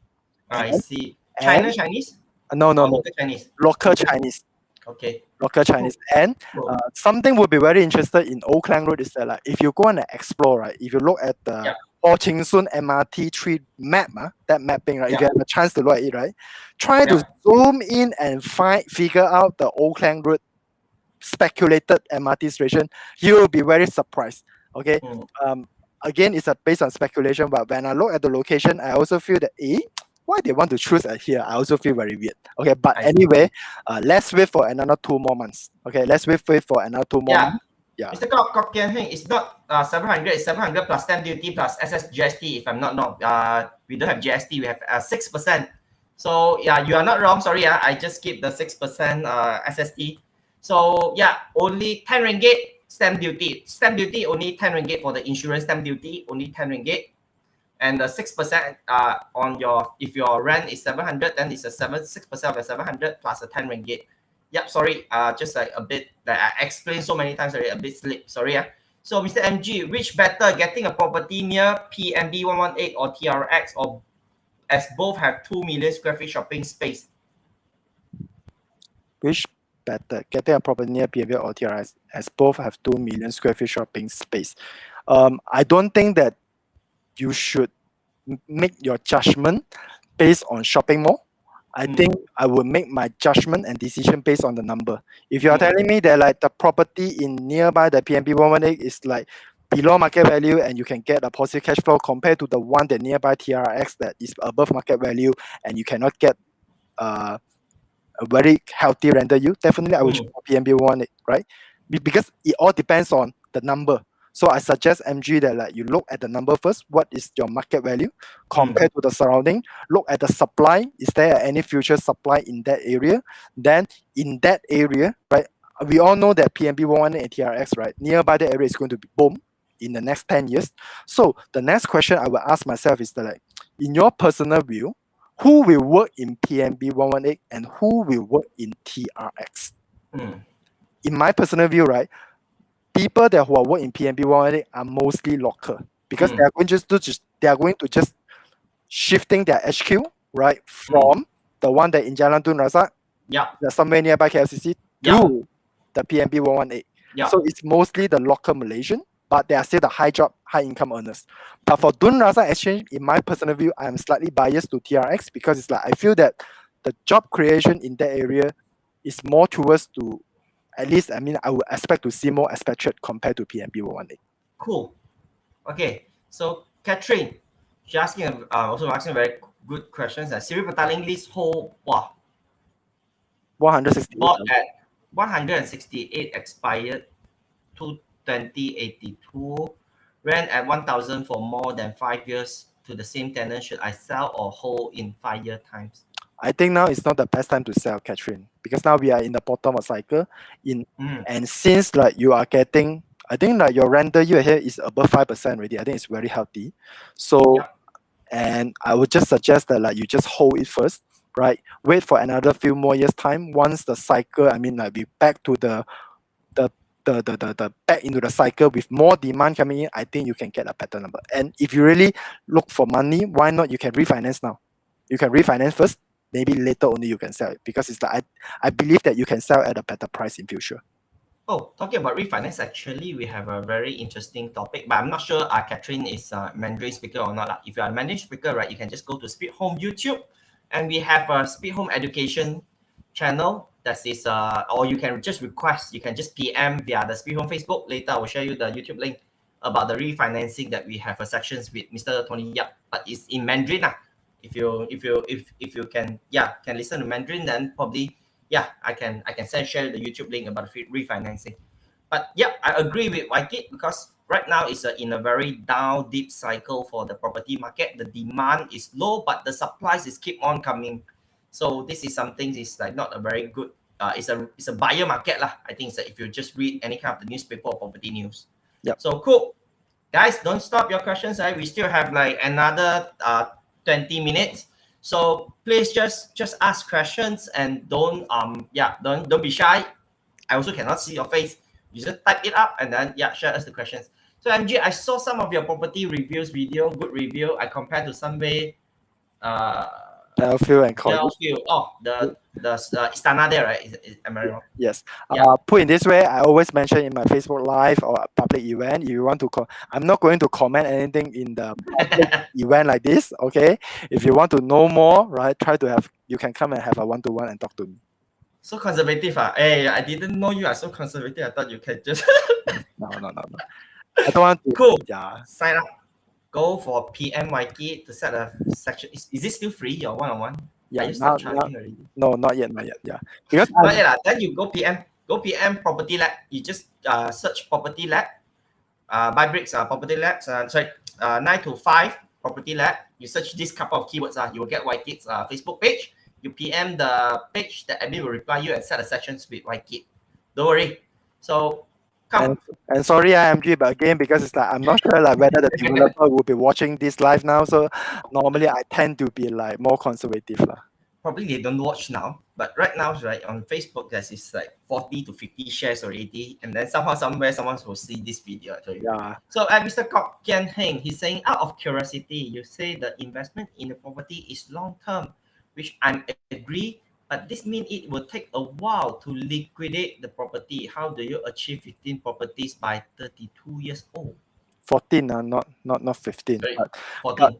I And- see. and- Chinese? No, Or no. local Chinese. Local Chinese. Okay. Local Chinese. And Cool. something would be very interested in Oakland Road is that like if you go and explore, right, if you look at the Ho Ching Sun MRT3 map, that mapping, right, if you have a chance to look at it, right, try to zoom in and figure out the Oakland Road speculated MRT station, you will be very surprised. Okay. Again, it's based on speculation, but when I look at the location, I also feel that why they want to choose at here? I also feel very weird. Okay, but anyway, let's wait for another 2 more months. Okay, let's wait for another 2 more months. Yeah. Mr. Kok Kian Heng, it's not 700, it's 700 plus stamp duty plus SS GST. If I'm not wrong, we don't have GST, we have 6%. So yeah, you are not wrong. Sorry, I just keep the 6% SST. So yeah, only 10 ringgit stamp duty. Stamp duty only 10 ringgit for the insurance stamp duty, only 10 ringgit. And the 6% on your, if your rent is 700, then it's a 6% of the 700 plus a 10 ringgit. Yep, sorry, just like a bit that I explained so many times already, a bit slip. Sorry. So Mr. MG, which better, getting a property near PMB 118 or TRX, or as both have 2 million square feet shopping space? Which better, getting a property near PMB or TRX as both have 2 million square feet shopping space? I don't think that you should make your judgment based on shopping mall. I think I would make my judgment and decision based on the number. If you are telling me that like the property in nearby the PMB 118 is like below market value and you can get a positive cash flow compared to the one that nearby TRX that is above market value and you cannot get a very healthy rental yield, definitely I would choose PMB 118, right? Because it all depends on the number. So I suggest MG that like you look at the number first. What is your market value compared to the surrounding? Look at the supply. Is there any future supply in that area? Then in that area, right? We all know that PMB 118 and TRX, right? Nearby the area is going to be boom in the next 10 years. So the next question I will ask myself is that like, in your personal view, who will work in PMB 118 and who will work in TRX? In my personal view, right? People that who are work in PMB 118 are mostly local because they are going to just shifting their HQ right from the one that in Jalan Tun Razak, that's somewhere nearby KLCC to the PMB 118. So it's mostly the local Malaysian, but they are still the high income earners. But for Tun Razak Exchange, in my personal view, I am slightly biased to TRX because it's like I feel that the job creation in that area is more towards to, at least, I mean, I would expect to see more expatriate compared to PMB 118. Cool. Okay, so Catherine, she asking also asking very good questions. Siri Petaling list whole 168. Bought at 168, expired to 2082. Rent at 1,000 for more than 5 years to the same tenant. Should I sell or hold in 5-year times? I think now is not the best time to sell, Catherine, because now we are in the bottom of cycle. And since like you are getting, I think like your rental yield here is above 5% already. I think it's very healthy. So, and I would just suggest that like you just hold it first, right? Wait for another few more years time. Once the cycle, I mean like we back to the back into the cycle with more demand coming in, I think you can get a better number. And if you really look for money, why not you can refinance now? You can refinance first. Maybe later only you can sell it because it's like I believe that you can sell at a better price in future. Oh, talking about refinance, actually, we have a very interesting topic, but I'm not sure Catherine is a Mandarin speaker or not. If you are a Mandarin speaker, right, you can just go to Speed Home YouTube, and we have a Speed Home education channel. That is, or you can just request. You can just PM via the Speed Home Facebook. Later, I will share you the YouTube link about the refinancing that we have a sections with Mr. Tony Yap, but it's in Mandarin. If you can listen to Mandarin, then probably I can share the YouTube link about the refinancing. But yeah, I agree with Wai Kit because right now it's in a very down deep cycle for the property market. The demand is low, but the supplies is keep on coming. So this is something is like not a very good. It's a buyer market lah. I think it's if you just read any kind of the newspaper or property news. Yep. So cool, guys. Don't stop your questions. We still have like another 20 minutes. So please just ask questions and don't be shy. I also cannot see your face. You just type it up and then share us the questions. So MG, I saw some of your property reviews video, good review. I compared to Sunway, Bellevue and College. Bellevue. Oh, the Istana there, right? Am I wrong? Yes. Yeah. Put in this way, I always mention in my Facebook Live or public event, if you want to I'm not going to comment anything in the public event like this, okay? If you want to know more, right, you can come and have a one-to-one and talk to me. So conservative, Hey, I didn't know you are so conservative. I thought you can just No. I don't want to. Cool. Yeah. Sign up. Go for PM Wai Kit to set a section. Is it still free, your one-on-one? Yeah, are you still charging already? No, not yet. Yeah. Because not yet. Then you go PM Property Lab. You just search Property Lab. Buy bricks Property Lab. 9 to 5 Property Lab. You search this couple of keywords. You will get Wai Kit's Facebook page. You PM the page, the admin will reply you and set the sections with Wai Kit. Don't worry. So come. And sorry, MG, but again, because it's like I'm not sure like whether the developer will be watching this live now. So normally I tend to be like more conservative lah. Probably they don't watch now, but right now, right on Facebook, there's like 40 to 50 shares already, and then somewhere, someone will see this video. I tell you. Yeah. So Mr. Kok Kian Heng, he's saying, out of curiosity, you say the investment in the property is long term, which I agree. But this means it will take a while to liquidate the property. How do you achieve 15 properties by 32 years old? 14, not 15. Sorry, but, 14.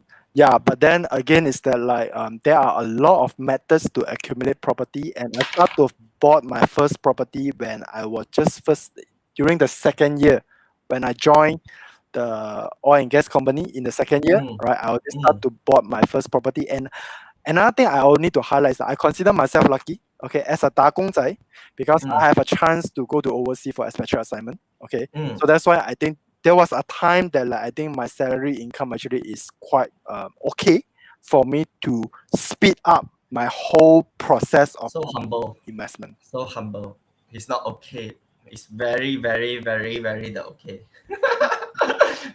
But then again, is that like there are a lot of methods to accumulate property, and I started to bought my first property when I was during the second year when I joined the oil and gas company in the second year, right? I already start to bought my first property. And another thing I will need to highlight is that I consider myself lucky, okay, as a 打工仔, because I have a chance to go to overseas for a special assignment, okay. So that's why I think there was a time that like, I think my salary income actually is quite okay for me to speed up my whole process of investment. So humble. It's not okay. It's very, very, very, very okay.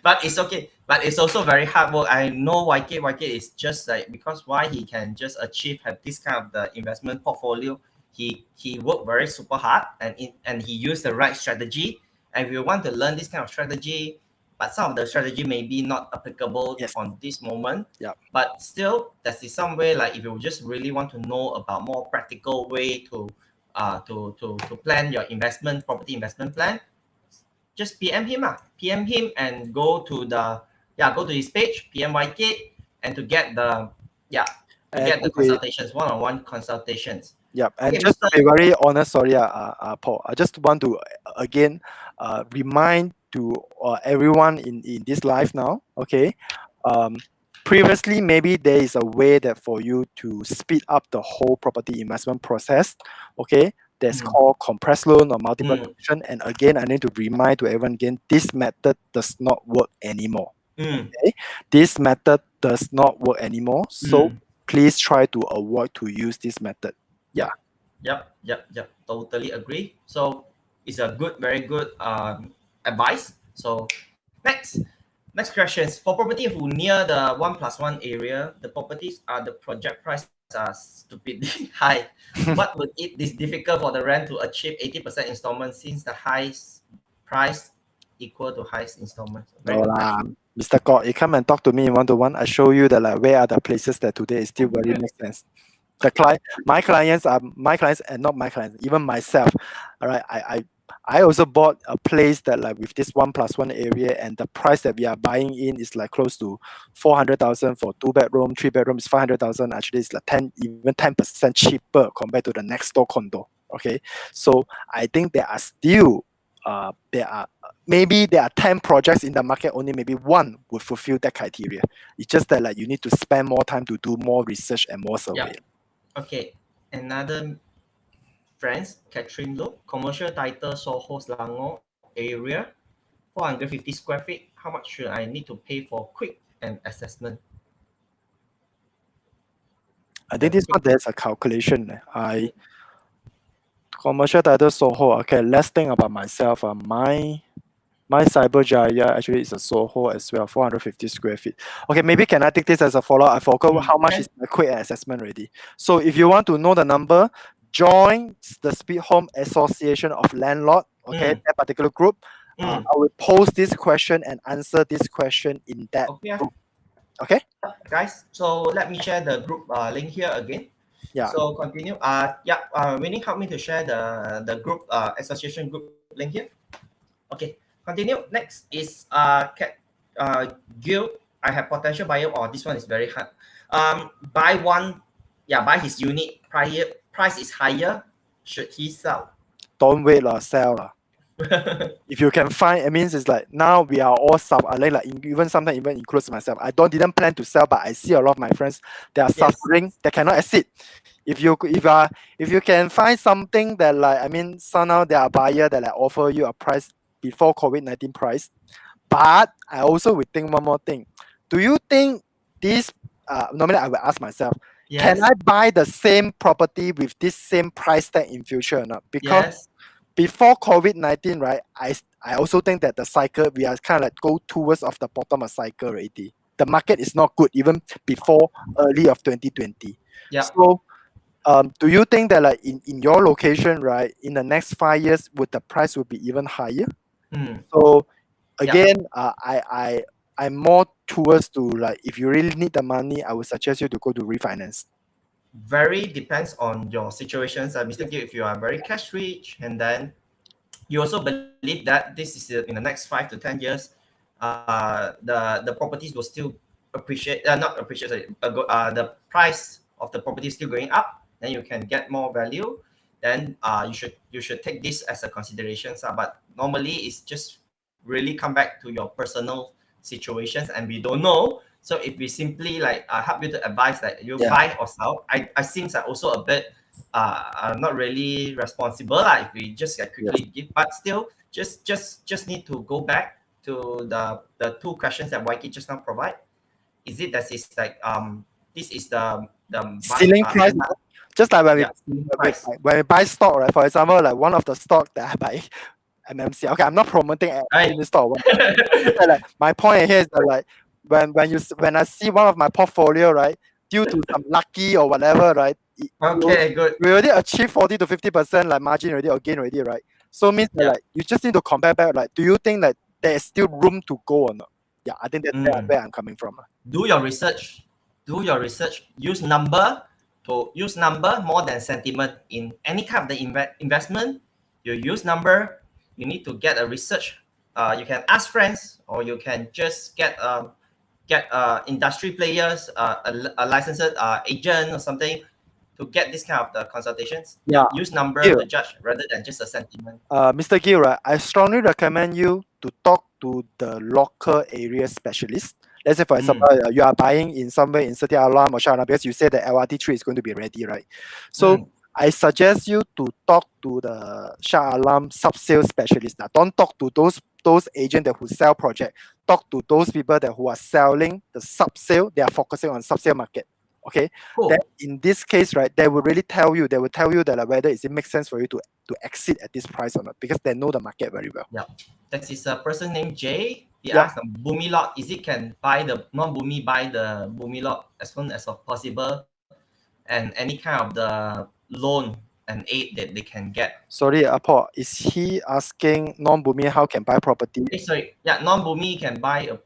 But it's okay. But it's also very hard work. I know Wai Kit is just like, because why he can just have this kind of the investment portfolio. He worked very super hard and he used the right strategy. And if you want to learn this kind of strategy, but some of the strategy may be not applicable on this moment. Yeah. But still, that is some way like if you just really want to know about more practical way to plan your property investment plan, just PM him. PM him and go to his page, PM Wai Kit, and to get the consultations, one-on-one consultations. Yeah, and just to be very honest, sorry, Paul, I just want to again remind to everyone in this live now, okay? Previously, maybe there is a way that for you to speed up the whole property investment process, okay? That's called compressed loan or multiple option. And again, I need to remind to everyone again, this method does not work anymore. Okay? This method does not work anymore. So please try to avoid to use this method. Yeah. Yep. Totally agree. So it's a very good advice. So next questions. For property who near the 1+1 area, the properties the project price are stupidly high. What would it is difficult for the rent to achieve 80% installment since the highest price equal to highest installment? Mr. God, you come and talk to me in one-to-one. I show you that like where are the places that today is still very makes sense. My clients and not my clients, even myself. All right, I also bought a place that like with this 1+1 area, and the price that we are buying in is like close to 400,000 for 2 bedroom, 3 bedroom is 500,000. Actually, it's like 10% cheaper compared to the next door condo. Okay, so I think there are still maybe there are 10 projects in the market, only maybe one would fulfill that criteria. It's just that like you need to spend more time to do more research and more survey. Okay, another friends, Catherine Look, commercial title Soho Selangor area, 450 square feet. How much should I need to pay for quick and assessment? I think this one there's a calculation. Commercial title Soho. Okay, let's think about myself. My Cyberjaya actually is a Soho as well, 450 square feet. Okay, maybe can I take this as a follow-up? I forgot how much is my quick assessment already. So if you want to know the number, join the Speed Home Association of Landlord, okay, that particular group. I will post this question and answer this question in that group. Okay? Guys, so let me share the group link here again. Yeah. So continue. Winnie, help me to share the group association group link here. Okay, continue. Next is Gil. I have potential buyer. Oh, this one is very hard. Buy his unit. Price is higher. Should he sell? Don't wait lah, sell lah. If you can find, it means it's like now we are all even sometimes even includes myself. Didn't plan to sell, but I see a lot of my friends, they are suffering, they cannot exit. If you can find something that like, I mean, somehow there are buyer that like offer you a price before COVID-19 price. But I also would think one more thing. Do you think this normally I will ask myself, can I buy the same property with this same price tag in future or not? Because before COVID-19, right, I also think that the cycle, we are kind of like go towards of the bottom of cycle already. The market is not good even before early of 2020. Yeah. So do you think that like in your location, right, in the next 5 years, would the price will be even higher? So again, I'm more towards to like, if you really need the money, I would suggest you to go to refinance. Very depends on your situations. Mr. Gill, if you are very cash rich, and then you also believe that this is in the next 5 to 10 years, the properties will still appreciate, the price of the property is still going up, then you can get more value. Then you should take this as a consideration. But normally it's just really come back to your personal situations, and we don't know. So if we simply like help you to advise that you buy or sell, I seems like also a bit not really responsible if we just quickly give. But still, just need to go back to the two questions that Wai Kit just now provide. Is it that is like this is the ceiling price? Just like when we buy stock, right? For example, like one of the stock that I buy, MMC. Okay, I'm not promoting any stock. Like, my point here is that like when I see one of my portfolio, right, due to some lucky or whatever, right, good. We already achieve 40 to 50% like margin already, right? So means that, like you just need to compare back. Like, do you think that there is still room to go or not? Yeah, I think that's where I'm coming from. Do your research. Use number more than sentiment in any kind of the investment. You use number. You need to get a research. You can ask friends, or you can just get industry players, a licensed agent or something to get this kind of the consultations. Yeah. Use number to judge rather than just a sentiment. Mr. Gill, right, I strongly recommend you to talk to the local area specialist. Let's say, for example, you are buying in somewhere in Setia Alam or Shah Alam, because you said the MRT3 is going to be ready, right? So I suggest you to talk to the Shah Alam sub-sale specialist. Now, don't talk to those agents who sell project. Talk to those people who are selling the sub-sale. They are focusing on sub-sale market. Okay. Cool. Then in this case, right, they will really tell you. They will tell you that like, whether it makes sense for you to exit at this price or not, because they know the market very well. Yeah. That is a person named Jay. He asked the Boomi lot. Is it can buy the non-Boomi buy the Boomi lot as soon as possible, and any kind of the loan and aid that they can get. Sorry, Paul, is he asking non-Boomi how can buy property? Non-Boomi can buy a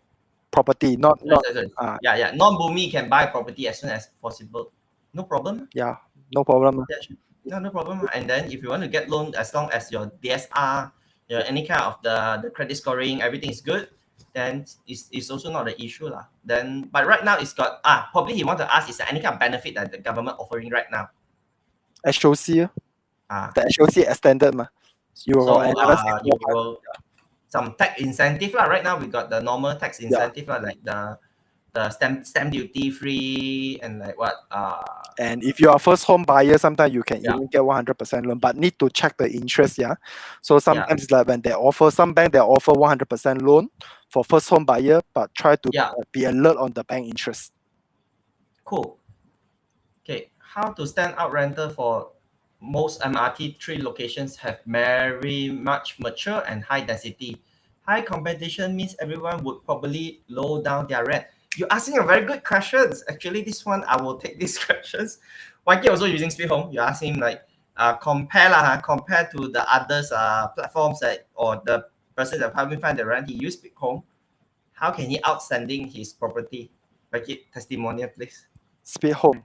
property, not. Non-Boomi can buy property as soon as possible. No problem. Yeah, no problem. No problem. And then if you want to get loan, as long as your DSR Yeah, any kind of the credit scoring, everything is good, then it's also not an issue lah. Then but right now it's got probably he want to ask is there any kind of benefit that the government offering right now? HOC, Ah, the HOC extended ma. You so got another 6 you more will some tax incentive lah. Right now we got the normal tax incentive lah, like the stamp duty free and like what And if you are first home buyer, sometimes you can Yeah. even get 100% loan, but need to check the interest. Yeah. So sometimes Yeah. it's like when they offer, some bank they offer 100% loan for first home buyer, but try to Yeah. be alert on the bank interest. Cool. Okay, how to stand out rental for most MRT3 locations have very much mature and high density. High competition means everyone would probably low down their rent. You're asking a very good questions. Actually, this one I will take these questions. YK also using Speed Home. You're asking like compare to the others platforms that or the person that helped me find the rent. He used Speed Home. How can he outstanding his property? YK testimonial, please. Speed home.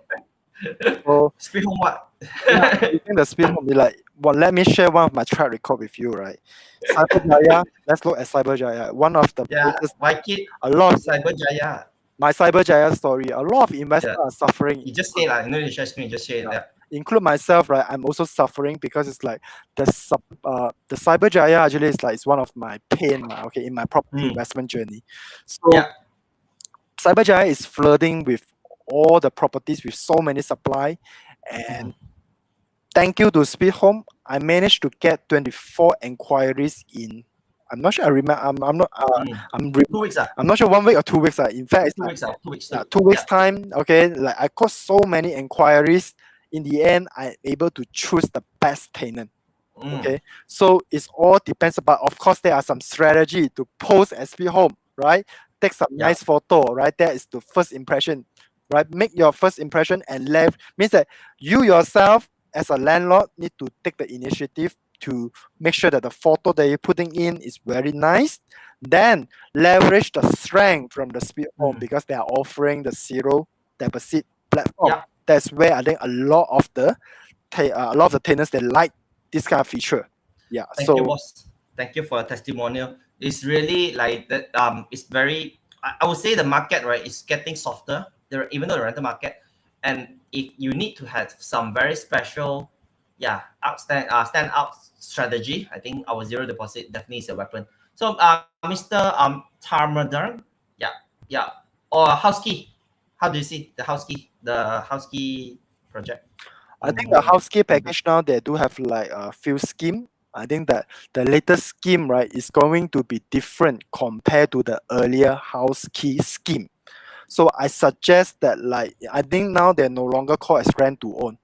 So Speed Home what? yeah, using the speed home, be like, well, let me share one of my track record with you, right? Cyberjaya, let's look at Cyberjaya. One of the Yeah, places, Wai Kit, a lot of Cyberjaya. my Cyberjaya story, a lot of investors Yeah. are suffering. You just say like, no, you share screen, just share it. Yeah. Yeah. Include myself, right? I'm also suffering because it's like the Cyberjaya actually is like it's one of my pain, okay, in my property investment journey. So Yeah. Cyberjaya is flooding with all the properties with so many supply, and thank you to Speed Home, I managed to get 24 inquiries in. I'm not sure. I remember. I'm not. I'm 2 weeks. I'm not sure 1 week or 2 weeks. In fact, it's 2 like, weeks. 2 weeks. 2 weeks time. Okay, like I got so many inquiries. In the end, I'm able to choose the best tenant. Okay, so it's all depends. But of course, there are some strategy to post SP Home, right? Take some nice photo, right? That is the first impression, right? Make your first impression and left means that you yourself as a landlord need to take the initiative to make sure that the photo that you're putting in is very nice. Then leverage the strength from the Speed Home because they are offering the zero deposit platform. Yeah. That's where I think a lot of the tenants they like this kind of feature. Yeah. Thank so you, boss. Thank you for a testimonial. It's really like that. It's very. I would say the market right is getting softer. There, even though the rental market, and if you need to have some very special, stand out strategy, I think our zero deposit definitely is a weapon. So, Mr. Tarmadar, or house key. How do you see the house key project? I think the house key package now they do have like a few scheme. I think that the latest scheme right is going to be different compared to the earlier house key scheme. So I suggest that like I think now they're no longer called as rent to own.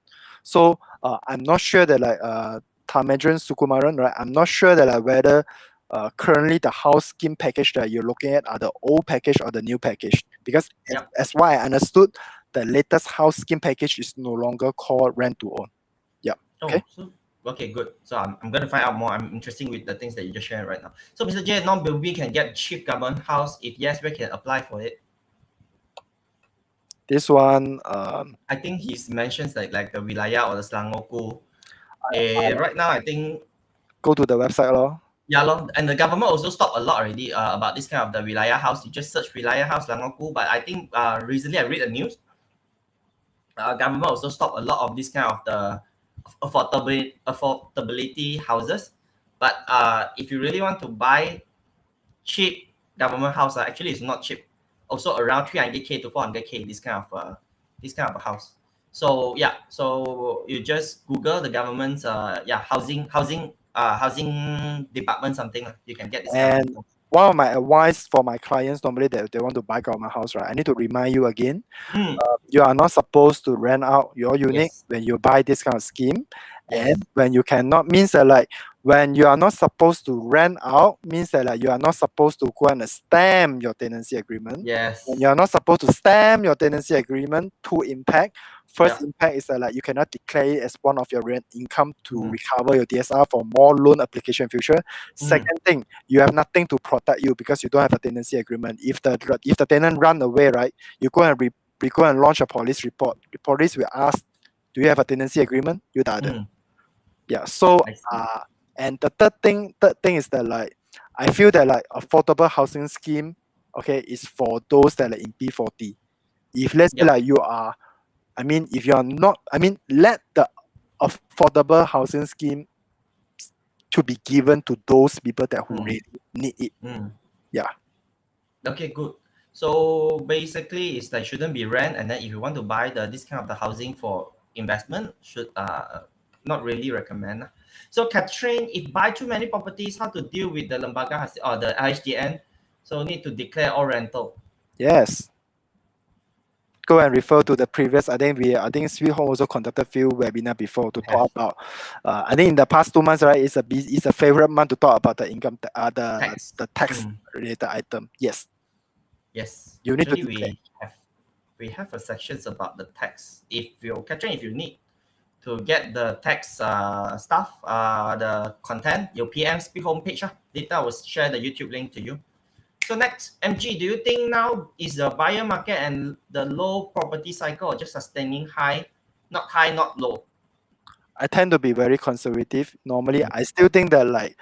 So I'm not sure that like Thamendran Sukumaran, right? I'm not sure that like whether currently the house scheme package that you're looking at are the old package or the new package. Because as what I understood, the latest house scheme package is no longer called rent to own. Yeah. Okay. Okay, good. So I'm going to find out more. I'm interested with the things that you just shared right now. So Mr. J, non-building can get cheap government house. If yes, we can apply for it. This one, I think he mentions like the Wilayah or the Selangor. Right now, I think go to the website lor. Yeah, and the government also stopped a lot already about this kind of the Wilayah house. You just search Wilayah house Selangor, but I think recently I read the news. Government also stopped a lot of this kind of the affordability houses. But if you really want to buy cheap government house, actually it's not cheap. Also around 300k to 400k. This kind of a house. So so you just Google the government's housing department something. You can get this. And one of my advice for my clients normally that they want to buy government house, right? I need to remind you again. You are not supposed to rent out your unit when you buy this kind of scheme. And when you cannot means that like when you are not supposed to rent out means that like you are not supposed to go and stamp your tenancy agreement. When you are not supposed to stamp your tenancy agreement, two impact. First impact is that like you cannot declare it as one of your rent income to recover your DSR for more loan application in future. Second thing, you have nothing to protect you because you don't have a tenancy agreement. If the tenant run away, right, you go and go and launch a police report. The police will ask, do you have a tenancy agreement? You don't. Yeah. So And the third thing is that like I feel that like affordable housing scheme, okay, is for those that are in P40. If let's say Yep. like you are, I mean, if you are not, I mean, let the affordable housing scheme to be given to those people that who really need it. Mm. Yeah. Okay, good. So basically, it's like shouldn't be rent, and then if you want to buy this kind of the housing for investment, should not really recommend. So Catherine, if buy too many properties, how to deal with the lembaga or the IHDN? So need to declare all rental. Yes. Go and refer to the previous. I think Sweet Home also conducted few webinar before to talk about. I think in the past 2 months, right, it's a favorite month to talk about the income, Tax. the tax related item. Yes. Yes. You need to Actually, declare. we have a sections about the tax. If you Catherine, if you need to get the tax stuff, the content, your PM speak homepage. Later I will share the YouTube link to you. So next, MG, do you think now is the buyer market and the low property cycle or just sustaining high, not low? I tend to be very conservative. Normally, I still think that like,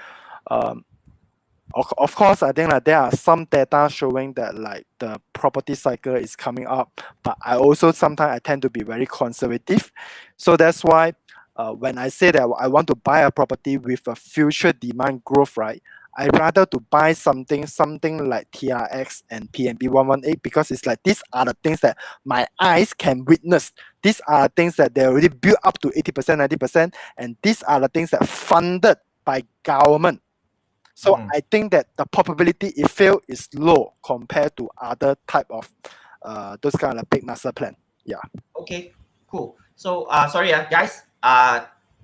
of course, I think like there are some data showing that like the property cycle is coming up, but I also sometimes I tend to be very conservative. So that's why when I say that I want to buy a property with a future demand growth, right? I rather to buy something like TRX and PNB 118 because it's like these are the things that my eyes can witness. These are things that they already built up to 80%, 90%, and these are the things that funded by government. So I think that the probability it fail is low compared to other type of those kind of big master plan. Yeah. Okay, cool. So sorry guys.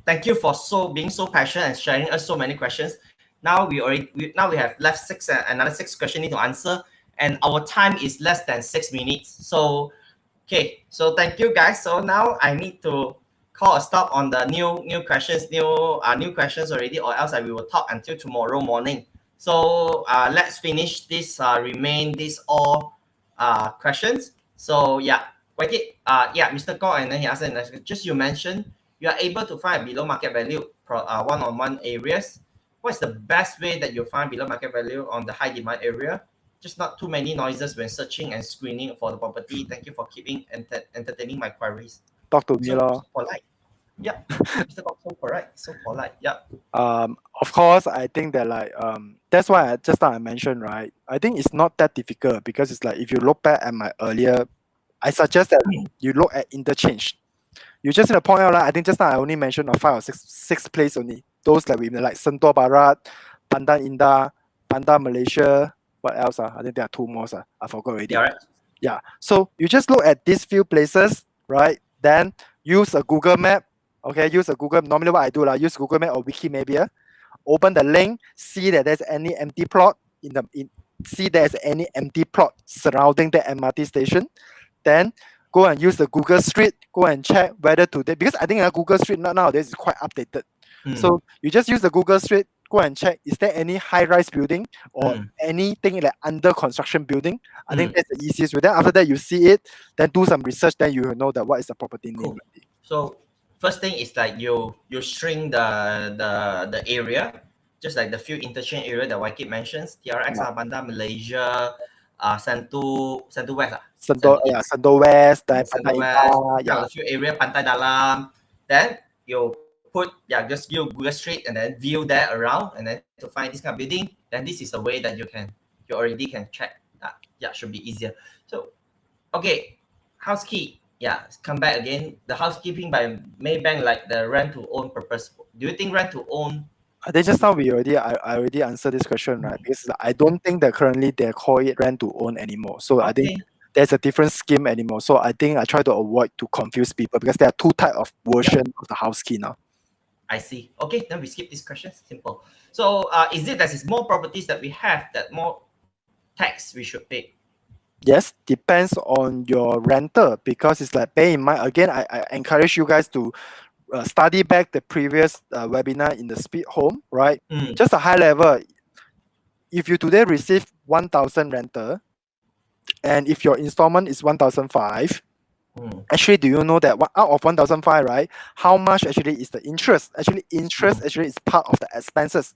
Thank you for being so passionate and sharing us so many questions. Now we have left another 6 questions need to answer, and our time is less than 6 minutes. So okay, so thank you guys. So now I need to call a stop on the new questions already, or else we will talk until tomorrow morning. So let's finish this remain this all questions. So yeah, Mr. Kong, and then he asked just you mentioned you are able to find below market value one-on-one areas. What's the best way that you find below market value on the high demand area? Just not too many noises when searching and screening for the property. Thank you for keeping entertaining my queries. Talk to me, So polite. Yeah, Mr. Kong, so polite. Yeah. Of course, I think that like that's why I mentioned, right? I think it's not that difficult because it's like if you look back at my earlier, I suggest that you look at interchange. You just need to point out, like, I think just now I only mentioned 5 or 6 places only. Those like we like Sentul Barat, Pandan Indah, Pandan Malaysia. What else? I think there are 2 more. I forgot already. Yeah, right. Yeah. So you just look at these few places, right? Then use a Google Map. Okay, use a Google. Normally, what I do, use Google Map or Wikimedia. Open the link, see that there's any empty plot see there's any empty plot surrounding the MRT station. Then go and use the Google Street. Go and check whether today, because I think Google Street nowadays is quite updated. So you just use the Google Street. Go and check, is there any high-rise building or anything like under construction building? I think that's the easiest way. Then after that, you see it, then do some research, then you will know that what is the property name. So first thing is like you shrink the area, just like the few interchange area that Wai Kit mentions, TRX, Bandar Malaysia, Sentul West. Sentul West, Sentul West, a few area, Pantai Dalam. Then you put just use Google Street and then view there around and then to find this kind of building. Then this is a way that you already can check. Should be easier. So okay, housekeeping. Yeah, come back again. The housekeeping by Maybank, like the rent to own purpose. Do you think rent to own? I think just now I already answered this question, right? Because I don't think that currently they call it rent to own anymore. So I think there's a different scheme anymore. So I think I try to avoid to confuse people because there are 2 types of version of the house key now. I see. Okay, then we skip this question. Simple. So is it that it's more properties that we have that more tax we should pay? Yes, depends on your renter because it's like, bear in mind, again, I encourage you guys to study back the previous webinar in the Speed Home, right? Just a high level. If you today receive 1,000 renter, and if your installment is 1,500, Actually, do you know that out of 1,005, right? How much actually is the interest? Actually, interest actually is part of the expenses.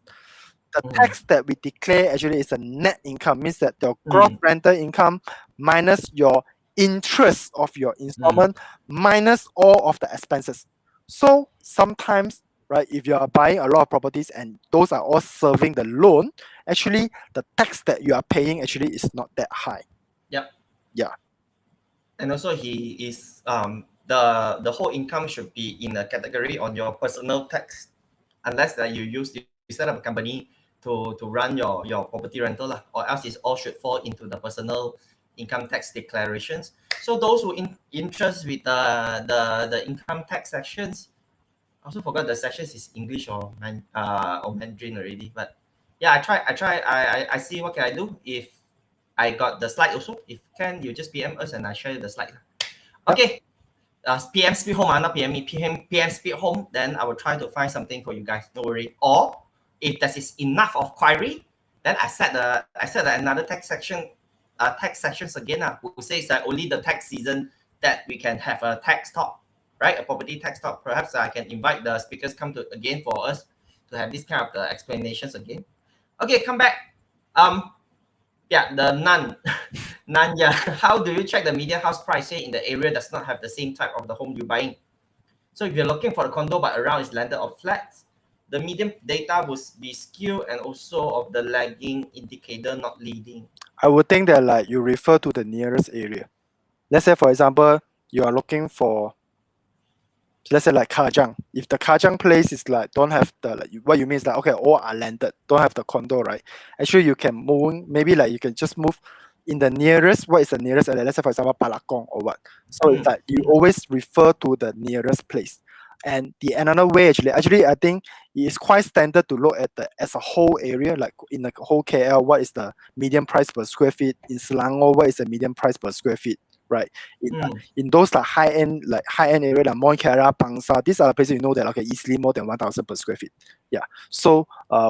The tax that we declare actually is a net income, means that your gross rental income minus your interest of your installment minus all of the expenses. So sometimes, right, if you are buying a lot of properties and those are all serving the loan, actually the tax that you are paying actually is not that high. Yep. Yeah. And also he is the whole income should be in a category on your personal tax, unless that you set up a company to run your property rental lah, or else it all should fall into the personal income tax declarations. So those who interest with the income tax sections, I also forgot the sections is English or Mandarin already. But yeah, I see what can I do. If I got the slide also, if can you just PM us and I share the slide. Okay. PM speed home, not PM me, PM speed home, then I will try to find something for you guys. No worry. Or if that is enough of query, then I set another tax sections again. Who says that only the tax season that we can have a tax talk, right? A property tax talk. Perhaps I can invite the speakers come to again for us to have this kind of explanations again. Okay, come back. Yeah, the none. None, yeah. How do you check the median house price say in the area does not have the same type of the home you're buying? So if you're looking for a condo but around is landed of flats, the median data will be skewed and also of the lagging indicator not leading. I would think that like you refer to the nearest area. Let's say, for example, you are looking for, let's say like Kajang. If the Kajang place is like don't have the like, what you mean is like okay, all are landed, don't have the condo, right? Actually, you can move. Maybe like you can just move in the nearest. What is the nearest area? Let's say for example Palakong or what. So it's like you always refer to the nearest place. And the another way actually I think it is quite standard to look at the as a whole area, like in the whole KL, what is the median price per square feet? In Selangor, what is the median price per square feet? Right. In those like high end area like Monkera, Bangsa, these are the places you know that okay easily more than 1,000 per square feet. Yeah. So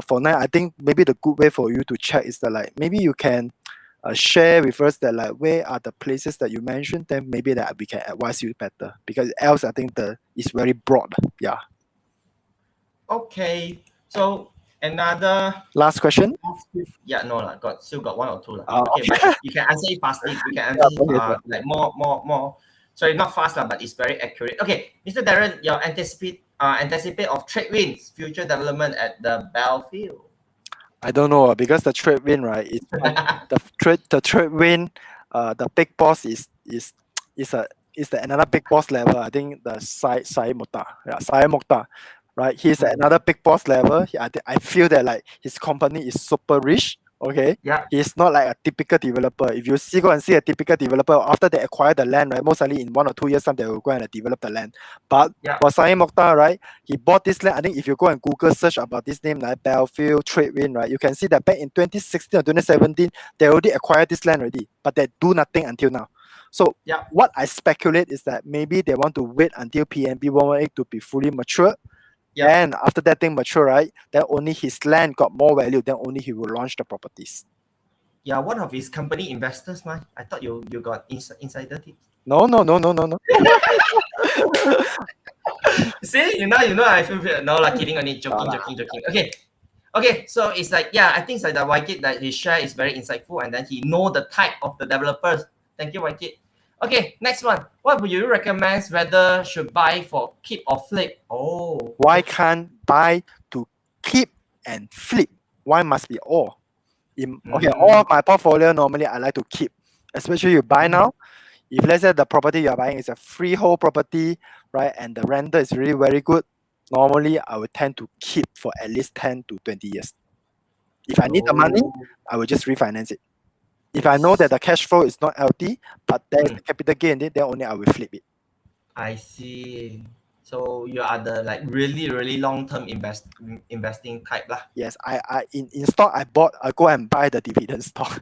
for now, I think maybe the good way for you to check is that like maybe you can share with us that like where are the places that you mentioned, then maybe that we can advise you better, because else I think it's very broad. Yeah. Okay. So another last question. Yeah, no, still got one or two. Okay, but you can answer it fastly. We can answer it like more. Sorry, not fast, but it's very accurate. Okay, Mr. Darren, your anticipate of trade winds, future development at the Belfield. I don't know because the trade wind, right? It's the trade wind. The big boss is the another big boss level. I think the Sai Mokhtar. Yeah, Sai Mokhtar. Right, he's another big boss level. I feel that like his company is super rich. Okay, yeah, he's not like a typical developer. If you go and see a typical developer after they acquire the land, right, most likely in 1 or 2 years time they will go and develop the land. But for Sai Mokhtar, right, he bought this land. I think if you go and Google search about this name like Belfield Tradewind, right, you can see that back in 2016 or 2017 they already acquired this land already, but they do nothing until now. So what I speculate is that maybe they want to wait until PNB 118 to be fully mature. And after that thing mature, right, then only his land got more value, then only he will launch the properties. Yeah, one of his company investors, man. I thought you got insider tips. No. See, you know, I feel no, like kidding only, joking. Okay, so it's like, I think it's like the Wai Kit that his share is very insightful, and then he know the type of the developers. Thank you, Wai Kit. Okay, next one. What would you recommend whether should buy for keep or flip? Oh. Why can't buy to keep and flip? Why must be all? Okay, all of my portfolio normally I like to keep. Especially you buy now. If let's say the property you are buying is a freehold property, right, and the renter is really very good, normally I would tend to keep for at least 10 to 20 years. If I need the money, I will just refinance it. If I know that the cash flow is not healthy, but there's the capital gain, then only I will flip it. I see. So you are the like really long-term investing type lah. Yes, I in stock I go and buy the dividend stock.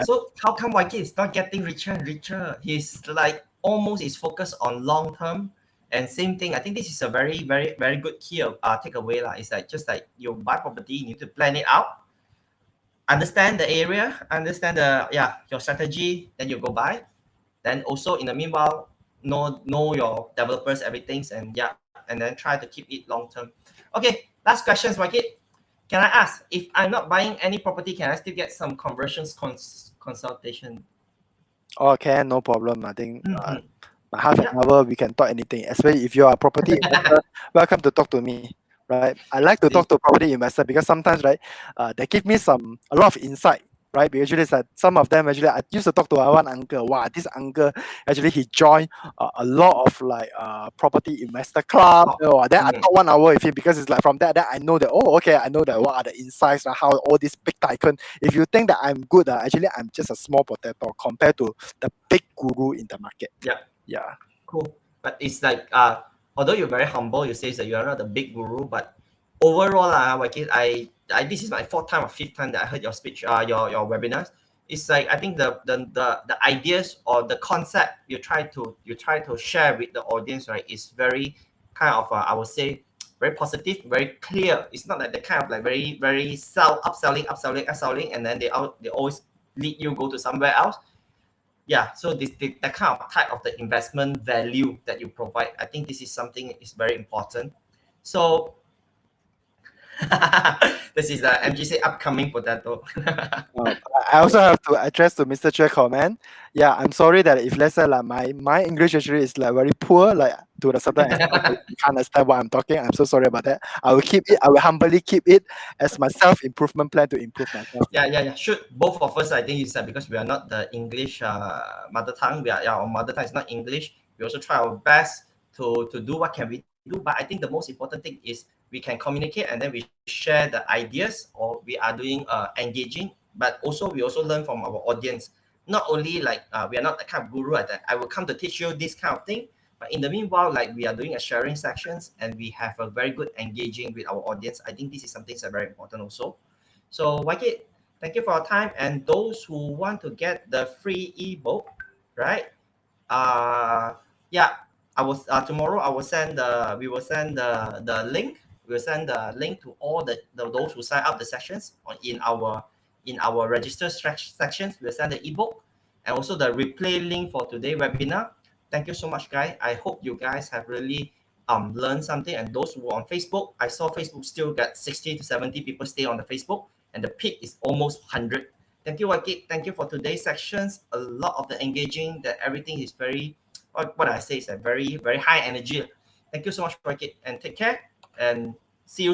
So how come Wai Kit is not getting richer and richer? He's like almost is focused on long-term. And same thing, I think this is a very good key takeaway lah. It's like just like you buy property, you need to plan it out, understand the area, understand your strategy, then you go buy. Then also in the meanwhile, know your developers, everything, and yeah, and then try to keep it long term. Okay, last questions, Wai Kit. Can I ask, if I'm not buying any property, can I still get some conversions consultation? Okay, no problem. I think Mhm. half an hour we can talk anything. Especially if you are a property investor, welcome to talk to me. Right, I like to talk to property investor because sometimes, right, they give me a lot of insight. Right, because usually it's like some of them actually I used to talk to one uncle. Wow, this uncle actually he joined a lot of like property investor club. Oh, You know, then I talk 1 hour with him because it's like from that I know that, oh, okay, I know that what are the insights, how all these big tycoon. If you think that I'm good, actually I'm just a small potato compared to the big guru in the market. Yeah. Yeah. Cool. But it's like, although you're very humble, you say that you are not the big guru, but overall, Wai Kit, I this is my fourth time or fifth time that I heard your speech, your webinars. It's like I think the ideas or the concept you try to share with the audience, right, is very kind of I would say very positive, very clear. It's not like the kind of like very upselling, and then they always lead you go to somewhere else. Yeah, so that kind of type of the investment value that you provide, I think this is something is very important. So this is the MGC upcoming potato. I also have to address to Mr. Cheng comment. Yeah, I'm sorry that if let's say like my English actually is like very poor, like to the certain extent that you can't understand what I'm talking. I'm so sorry about that. I will humbly keep it as my self-improvement plan to improve myself. Yeah. Should both of us, I think you said, because we are not the English mother tongue. Our mother tongue is not English. We also try our best to do what can we do. But I think the most important thing is we can communicate, and then we share the ideas, or we are doing engaging. But also we also learn from our audience. Not only like we are not the kind of guru at that I will come to teach you this kind of thing. But in the meanwhile, like we are doing a sharing sections, and we have a very good engaging with our audience. I think this is something that's very important also. So Wai Kit, thank you for your time. And those who want to get the free ebook, right? Yeah, I was tomorrow. We will send the link. We will send the link to all those who sign up the sessions in our register sections. We'll send the ebook and also the replay link for today's webinar. Thank you so much, guys. I hope you guys have really learned something. And those who are on Facebook, I saw Facebook still got 60 to 70 people stay on the Facebook, and the peak is almost 100. Thank you, Wai Kit. Thank you for today's sections. A lot of the engaging, that everything is very, what I say is a very, very high energy. Thank you so much, Wai Kit, and take care, and see you soon.